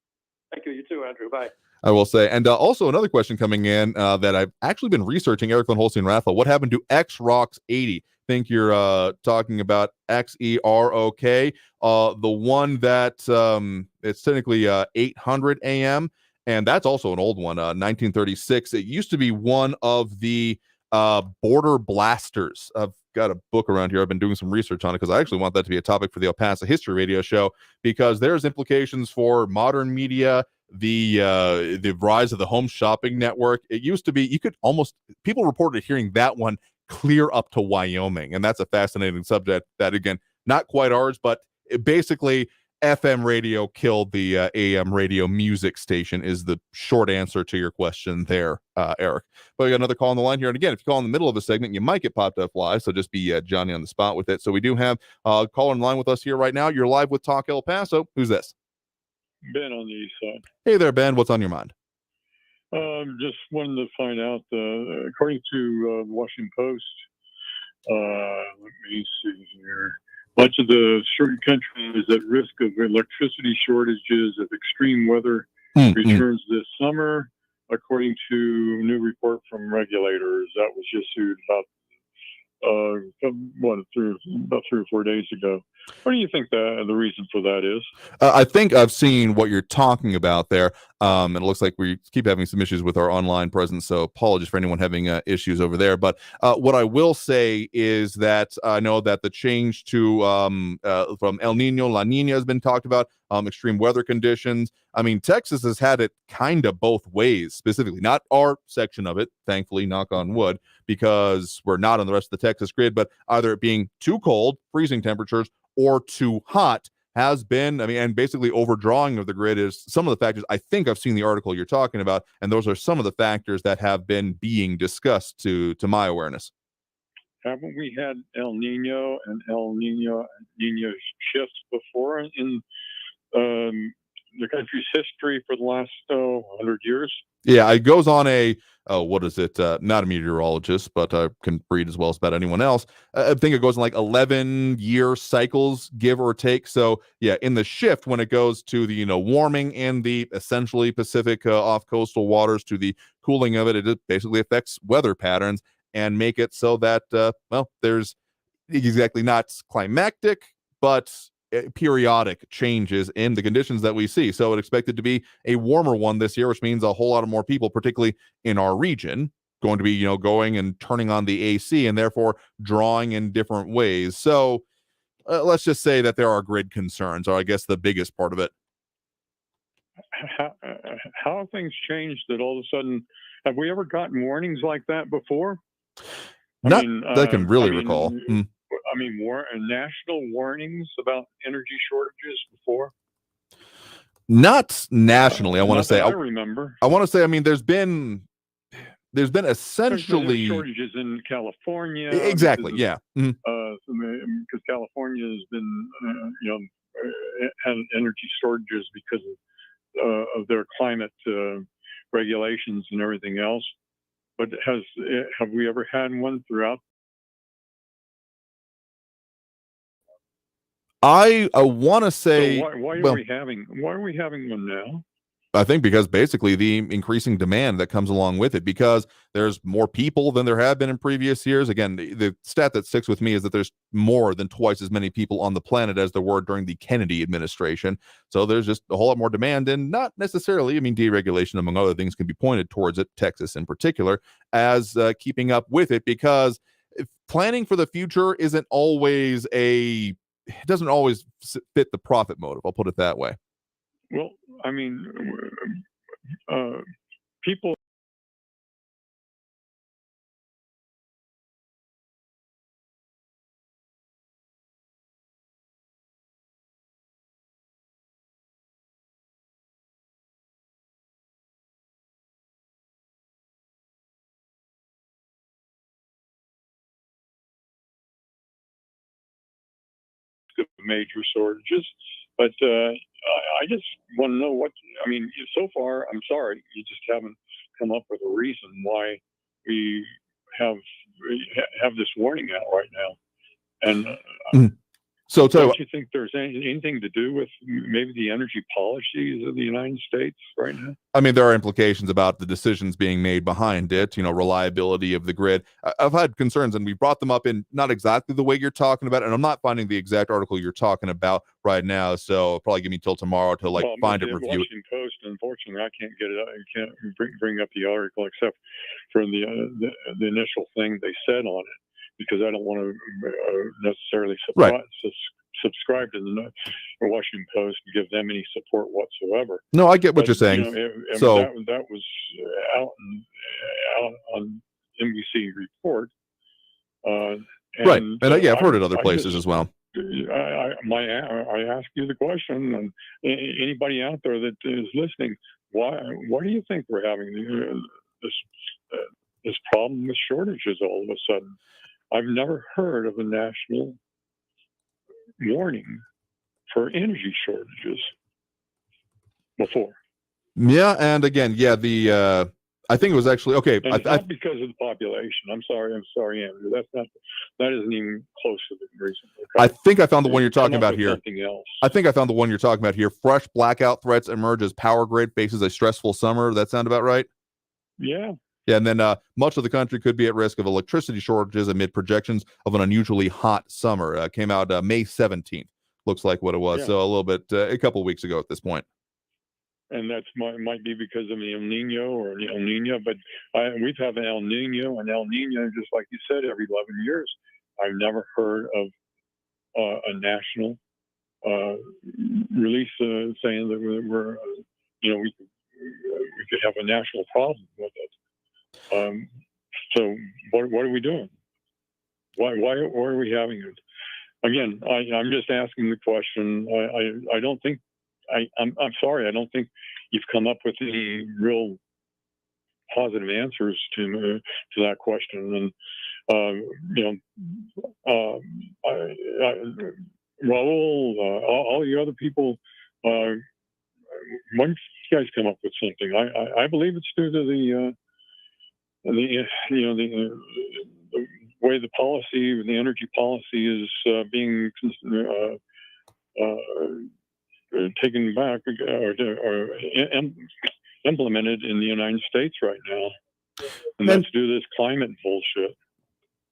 Thank you. You too, Andrew. Bye. I will say. And also another question coming in that I've actually been researching, Eric Van Holstein Rathel. What happened to X-Rocks 80? Think you're talking about XEROK, the one that it's technically 800 AM. And that's also an old one, 1936. It used to be one of the border blasters. I've got a book around here. I've been doing some research on it because I actually want that to be a topic for the El Paso History Radio Show, because there's implications for modern media, the rise of the home shopping network. It used to be, people reported hearing that one clear up to Wyoming, and that's a fascinating subject that, again, not quite ours, but basically FM radio killed the AM radio music station is the short answer to your question there, Eric. But we got another call on the line here. And again, if you call in the middle of a segment, you might get popped up live. So just be Johnny on the spot with it. So we do have a caller in line with us here right now. You're live with Talk El Paso. Who's this? Ben on the east side. Hey there, Ben. What's on your mind? Just wanted to find out, according to the Washington Post, let me see here. Much of the country is at risk of electricity shortages if extreme weather returns this summer, according to a new report from regulators that was issued about 3 or 4 days ago. What do you think the reason for that is? I think I've seen what you're talking about there, and it looks like we keep having some issues with our online presence, so apologies for anyone having issues over there. But what I will say is that I know that the change to from El Nino, La Nina has been talked about, extreme weather conditions. I mean, Texas has had it kind of both ways, specifically, not our section of it, thankfully, knock on wood, because we're not on the rest of the Texas grid, but either it being too cold, freezing temperatures, or too hot has been, and basically overdrawing of the grid is some of the factors. I think I've seen the article you're talking about, and those are some of the factors that have been being discussed to my awareness. Haven't we had El Nino and El Nino shifts before in the country's history for the last 100 years? Yeah, it goes on what is it? Not a meteorologist, but I can read as well as about anyone else. I think it goes in like 11-year cycles, give or take. So yeah, in the shift, when it goes to the warming in the essentially Pacific off coastal waters to the cooling of it, it basically affects weather patterns and make it so that there's exactly not climactic, but periodic changes in the conditions that we see. So it's expected to be a warmer one this year, which means a whole lot of more people, particularly in our region, going to be, going and turning on the AC and therefore drawing in different ways. So let's just say that there are grid concerns, or I guess the biggest part of it. How have things changed that all of a sudden, have we ever gotten warnings like that before? Not that I can really recall. National warnings about energy shortages before? Not nationally, I want to say. I remember. I want to say, there's been essentially shortages in California. Exactly, yeah. Because California has been, had energy shortages because of their climate regulations and everything else. But have we ever had one throughout? I want to say. So why are we having one now? I think because basically the increasing demand that comes along with it, because there's more people than there have been in previous years. Again, the stat that sticks with me is that there's more than twice as many people on the planet as there were during the Kennedy administration. So there's just a whole lot more demand, and not necessarily, deregulation, among other things, can be pointed towards it, Texas in particular, as keeping up with it, because planning for the future doesn't always fit the profit motive. I'll put it that way. Well, people major shortages, but I just want to know what. I mean, so far, I'm sorry, you just haven't come up with a reason why we have this warning out right now. And So don't you think there's anything to do with maybe the energy policies of the United States right now? I mean, there are implications about the decisions being made behind it, reliability of the grid. I've had concerns, and we brought them up in not exactly the way you're talking about, and I'm not finding the exact article you're talking about right now, so probably give me till tomorrow to find it, review it. Washington Post, unfortunately, I can't get it. I can't bring up the article except for the initial thing they said on it, because I don't want to necessarily subscribe to the Washington Post and give them any support whatsoever. No, I get what you're saying. So that was out on NBC Report. Right, and I've heard it other places as well. I ask you the question, and anybody out there that is listening, why do you think we're having this problem with shortages all of a sudden? I've never heard of a national warning for energy shortages before. Yeah, and again, I think it was actually okay. And it's not because of the population. I'm sorry, Andrew. That isn't even close to the reason. Okay? I think I found the one you're talking about here. Something else. I think I found the one you're talking about here. Fresh blackout threats emerge as power grid faces a stressful summer. That sound about right? Yeah. Yeah, and then much of the country could be at risk of electricity shortages amid projections of an unusually hot summer. Came out May 17th. Looks like what it was. Yeah. So a little bit, a couple weeks ago at this point. And that's might be because of the El Nino, but we've had an El Nino, just like you said, every 11 years. I've never heard of a national release saying that we're, we could have a national problem with it. So what are we doing? Why are we having it? Again, I'm just asking the question. I don't think I'm sorry. I don't think you've come up with any real positive answers to that question. And Raul, all you other people, why don't you guys come up with something? I believe it's due to the way the energy policy is being taken back or implemented in the United States right now, and that's due to this climate bullshit.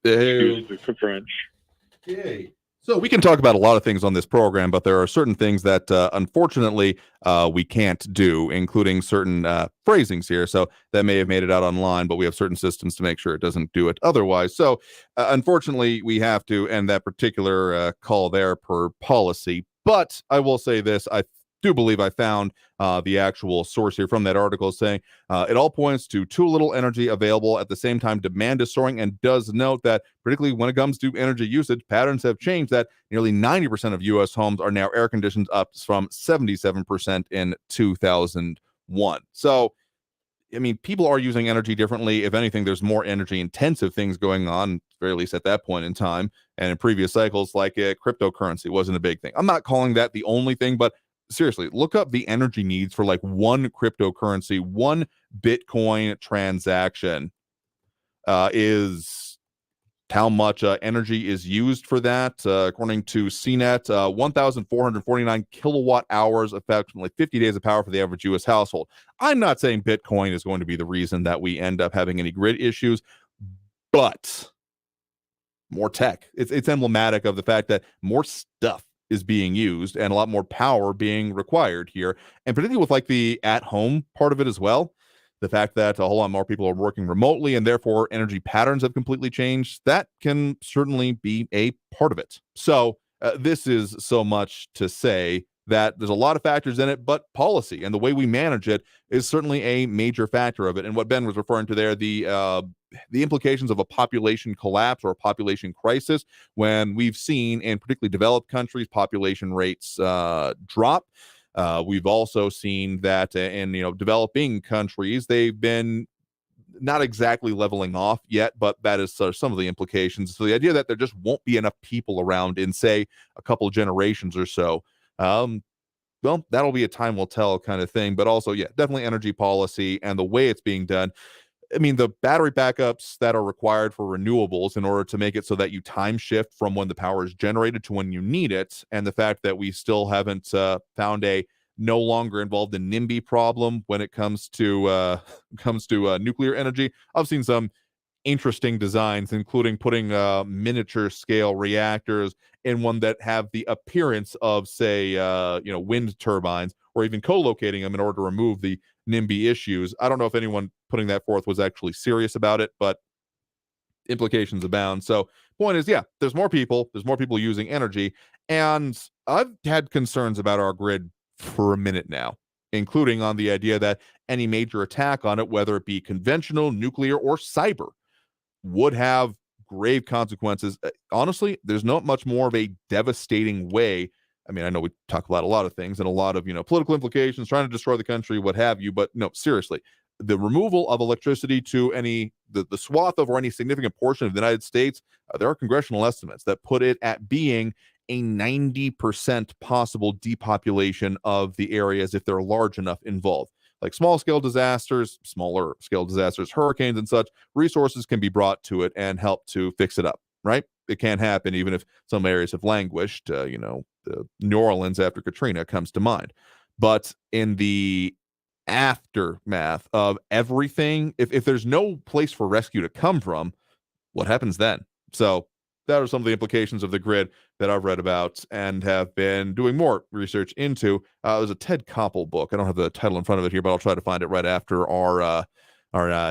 Excuse the French. Yay. So we can talk about a lot of things on this program, but there are certain things that unfortunately we can't do, including certain phrasings here. So that may have made it out online, but we have certain systems to make sure it doesn't do it otherwise. So unfortunately, we have to end that particular call there per policy. But I will say this, I do believe I found the actual source here from that article saying it all points to too little energy available. At the same time, demand is soaring, and does note that particularly when it comes to energy usage, patterns have changed, that nearly 90% of U.S. homes are now air conditioned, up from 77% in 2001. So, I mean, people are using energy differently. If anything, there's more energy intensive things going on, at the very least at that point in time. And in previous cycles, like cryptocurrency wasn't a big thing. I'm not calling that the only thing, but seriously, look up the energy needs for like one cryptocurrency, one Bitcoin transaction is how much energy is used for that. According to CNET, 1,449 kilowatt hours, approximately 50 days of power for the average U.S. household. I'm not saying Bitcoin is going to be the reason that we end up having any grid issues, but more tech. It's emblematic of the fact that more stuff is being used and a lot more power being required here, and particularly with like the at-home part of it as well. The fact that a whole lot more people are working remotely and therefore energy patterns have completely changed, that can certainly be a part of it. So this is so much to say that there's a lot of factors in it, but policy and the way we manage it is certainly a major factor of it. And what Ben was referring to there, the implications of a population collapse or a population crisis, when we've seen in particularly developed countries population rates drop. We've also seen that in developing countries, they've been not exactly leveling off yet, but that is some of the implications. So the idea that there just won't be enough people around in, say, a couple generations or so, well, that'll be a time will tell kind of thing. But also, yeah, definitely energy policy and the way it's being done. I mean, the battery backups that are required for renewables in order to make it so that you time shift from when the power is generated to when you need it, and the fact that we still haven't found a no longer involved in NIMBY problem when it comes to nuclear energy. I've seen some interesting designs, including putting miniature scale reactors in one that have the appearance of, say, wind turbines, or even co-locating them in order to remove the NIMBY issues. I don't know if anyone putting that forth was actually serious about it, but implications abound. So point is, yeah, there's more people using energy, and I've had concerns about our grid for a minute now, including on the idea that any major attack on it, whether it be conventional, nuclear, or cyber, would have grave consequences. Honestly, there's not much more of a devastating way. I mean, I know we talk about a lot of things and a lot of, political implications, trying to destroy the country, what have you, but no, seriously, the removal of electricity to the swath of or any significant portion of the United States, there are congressional estimates that put it at being a 90% possible depopulation of the areas if they're large enough involved. Like smaller scale disasters, hurricanes and such, resources can be brought to it and help to fix it up, right? It can't happen even if some areas have languished. The New Orleans after Katrina comes to mind. But in the aftermath of everything, if there's no place for rescue to come from, what happens then? So that are some of the implications of the grid that I've read about and have been doing more research into. There's a Ted Koppel book. I don't have the title in front of it here, but I'll try to find it right after our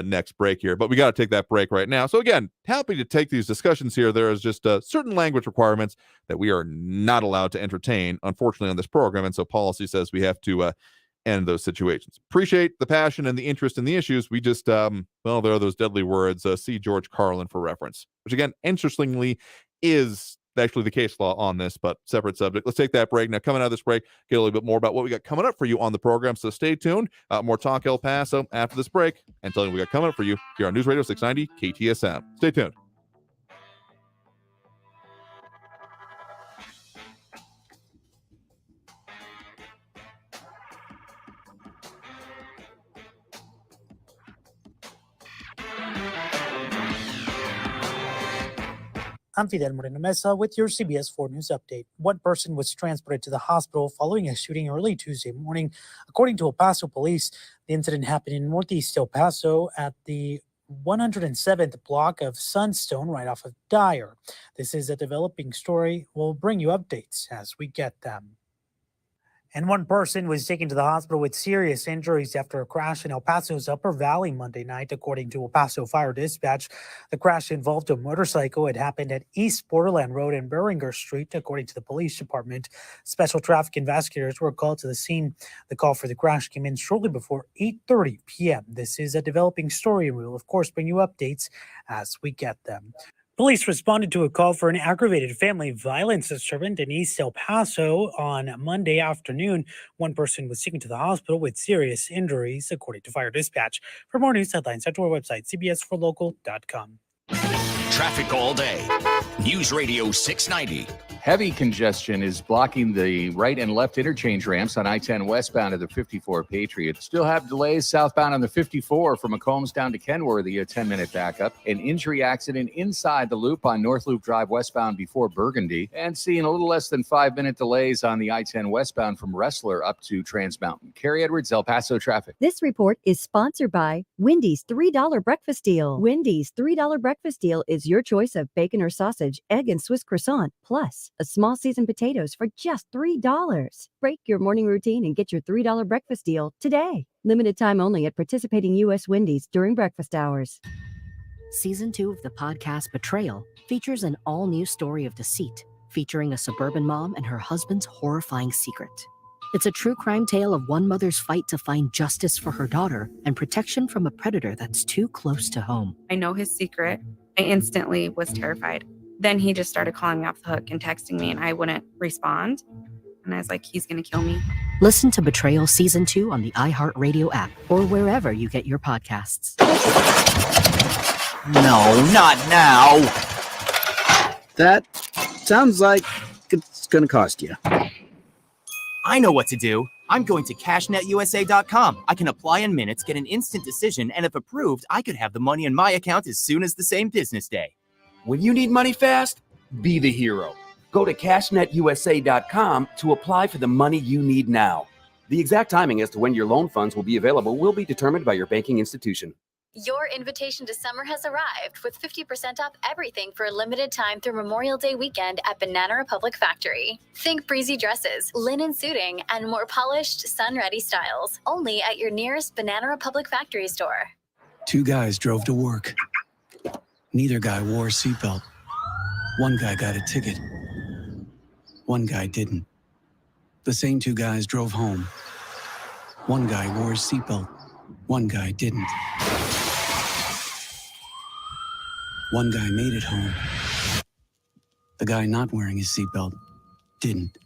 next break here. But we got to take that break right now. So again, happy to take these discussions here. There is just certain language requirements that we are not allowed to entertain, unfortunately, on this program. And so policy says we have to end those situations. Appreciate the passion and the interest in the issues. We just, there are those deadly words. See George Carlin for reference, which again, interestingly, is actually the case law on this, but separate subject. Let's take that break. Now, coming out of this break, get a little bit more about what we got coming up for you on the program. So stay tuned. More Talk El Paso after this break, and telling you we got coming up for you here on News Radio 690 KTSM. Stay tuned. I'm Fidel Moreno Mesa with your CBS 4 News Update. One person was transported to the hospital following a shooting early Tuesday morning. According to El Paso police, the incident happened in northeast El Paso at the 107th block of Sunstone, right off of Dyer. This is a developing story. We'll bring you updates as we get them. And one person was taken to the hospital with serious injuries after a crash in El Paso's Upper Valley Monday night, according to El Paso Fire Dispatch. The crash involved a motorcycle. It happened at East Borderland Road and Beringer Street, according to the police department. Special traffic investigators were called to the scene. The call for the crash came in shortly before 8:30 p.m. This is a developing story, and we will, of course, bring you updates as we get them. Police responded to a call for an aggravated family violence disturbance in East El Paso on Monday afternoon. One person was taken to the hospital with serious injuries, according to Fire Dispatch. For more news headlines, head to our website, cbs4local.com. Traffic all day. News Radio 690. Heavy congestion is blocking the right and left interchange ramps on I-10 westbound of the 54 Patriot. Still have delays southbound on the 54 from McCombs down to Kenworthy, a 10-minute backup. An injury accident inside the loop on North Loop Drive westbound before Burgundy. And seeing a little less than 5-minute delays on the I-10 westbound from Wrestler up to Trans Mountain. Carrie Edwards, El Paso traffic. This report is sponsored by Wendy's $3 breakfast deal. Wendy's $3 breakfast deal is your choice of bacon or sausage, egg and Swiss croissant, plus a small seasoned potatoes for just $3. Break your morning routine and get your $3 breakfast deal today. Limited time only at participating U.S. Wendy's during breakfast hours. Season 2 of the podcast Betrayal features an all-new story of deceit, featuring a suburban mom and her husband's horrifying secret. It's a true crime tale of one mother's fight to find justice for her daughter and protection from a predator that's too close to home. I know his secret. I instantly was terrified. Then he just started calling me off the hook and texting me, and I wouldn't respond. And I was like, he's going to kill me. Listen to Betrayal Season 2 on the iHeartRadio app or wherever you get your podcasts. No, not now. That sounds like it's going to cost you. I know what to do. I'm going to cashnetusa.com. I can apply in minutes, get an instant decision, and if approved, I could have the money in my account as soon as the same business day. When you need money fast, be the hero. Go to cashnetusa.com to apply for the money you need now. The exact timing as to when your loan funds will be available will be determined by your banking institution. Your invitation to summer has arrived with 50% off everything for a limited time through Memorial Day weekend at Banana Republic Factory. Think breezy dresses, linen suiting, and more polished, sun-ready styles. Only at your nearest Banana Republic Factory store. Two guys drove to work. Neither guy wore a seatbelt. One guy got a ticket. One guy didn't. The same two guys drove home. One guy wore a seatbelt. One guy didn't. One guy made it home. The guy not wearing his seatbelt didn't.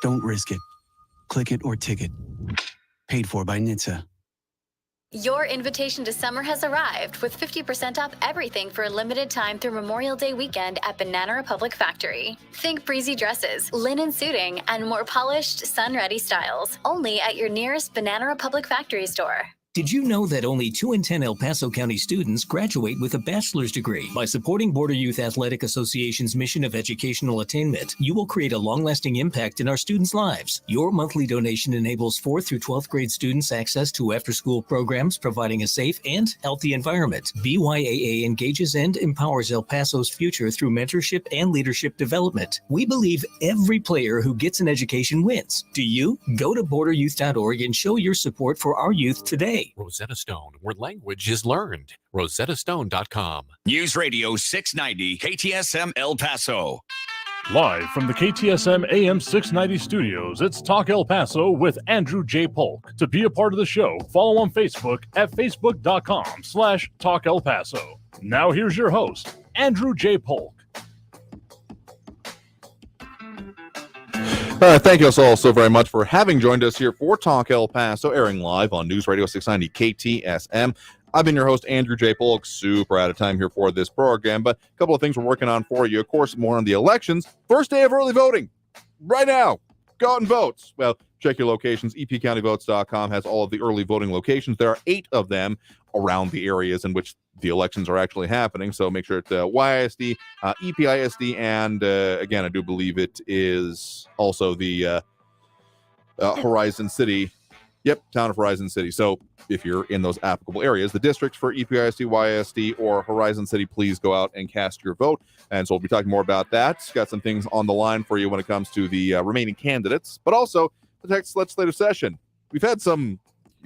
Don't risk it. Click it or ticket. Paid for by NHTSA. Your invitation to summer has arrived with 50% off everything for a limited time through Memorial Day weekend at Banana Republic Factory. Think breezy dresses, linen suiting, and more polished, sun-ready styles. Only at your nearest Banana Republic Factory store. Did you know that only 2 in 10 El Paso County students graduate with a bachelor's degree? By supporting Border Youth Athletic Association's mission of educational attainment, you will create a long-lasting impact in our students' lives. Your monthly donation enables 4th through 12th grade students access to after-school programs, providing a safe and healthy environment. BYAA engages and empowers El Paso's future through mentorship and leadership development. We believe every player who gets an education wins. Do you? Go to borderyouth.org and show your support for our youth today. Rosetta Stone, where language is learned. rosettastone.com. News Radio 690 KTSM El Paso. Live from the KTSM AM 690 studios, it's Talk El Paso with Andrew J. Polk. To be a part of the show, follow on Facebook at facebook.com/Talk El Paso. Now here's your host, Andrew J. Polk. Thank you all so very much for having joined us here for Talk El Paso, airing live on News Radio 690 KTSM. I've been your host, Andrew J. Polk. Super out of time here for this program, but a couple of things we're working on for you. Of course, more on the elections. First day of early voting. Right now. Go out and vote. Well, check your locations. epcountyvotes.com has all of the early voting locations. There are 8 of them around the areas in which the elections are actually happening. So make sure it's YISD, EPISD, and again, I do believe it is also the Horizon City. Yep, town of Horizon City. So if you're in those applicable areas, the districts for EPISD, YISD, or Horizon City, please go out and cast your vote. And so we'll be talking more about that. Got some things on the line for you when it comes to the remaining candidates, but also the next legislative session. We've had some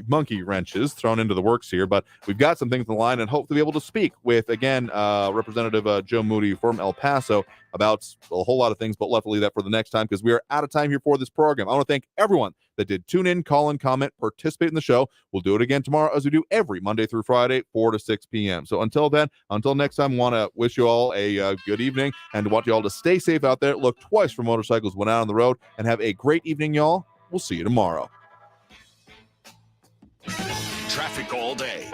monkey wrenches thrown into the works here, but we've got some things on the line and hope to be able to speak with, again, Representative Joe Moody from El Paso about a whole lot of things, but luckily that for the next time because we are out of time here for this program. I want to thank everyone that did tune in, call in, comment, participate in the show. We'll do it again tomorrow as we do every Monday through Friday, 4 to 6 p.m. So until then, until next time, want to wish you all a good evening and want you all to stay safe out there. Look twice for motorcycles when out on the road and have a great evening, y'all. We'll see you tomorrow. Traffic all day.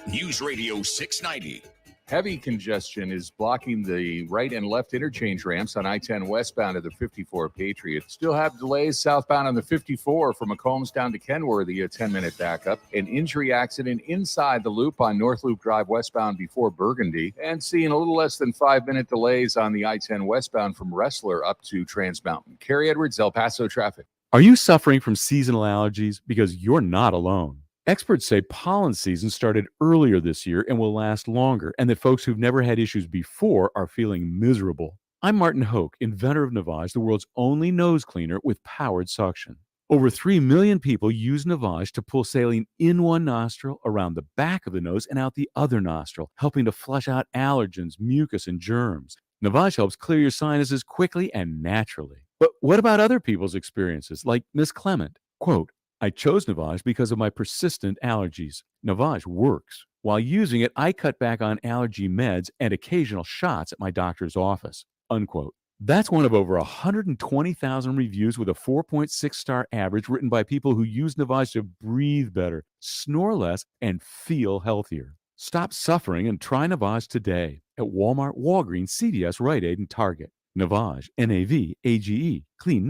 News Radio 690. Heavy congestion is blocking the right and left interchange ramps on I-10 westbound of the 54 Patriot. Still have delays southbound on the 54 from McCombs down to Kenworthy, a 10-minute backup. An injury accident inside the loop on North Loop Drive westbound before Burgundy. And seeing a little less than 5-minute delays on the I-10 westbound from Wrestler up to Trans Mountain. Kerry Edwards, El Paso traffic. Are you suffering from seasonal allergies? Because you're not alone. Experts say pollen season started earlier this year and will last longer, and that folks who've never had issues before are feeling miserable. I'm Martin Hoke, inventor of Navage, the world's only nose cleaner with powered suction. Over 3 million people use Navage to pull saline in one nostril, around the back of the nose, and out the other nostril, helping to flush out allergens, mucus, and germs. Navage helps clear your sinuses quickly and naturally. But what about other people's experiences, like Miss Clement? Quote, I chose Navage because of my persistent allergies. Navage works. While using it, I cut back on allergy meds and occasional shots at my doctor's office. Unquote. That's one of over 120,000 reviews with a 4.6 star average written by people who use Navage to breathe better, snore less, and feel healthier. Stop suffering and try Navage today at Walmart, Walgreens, CVS, Rite Aid, and Target. Navage, N-A-V-A-G-E, clean nose.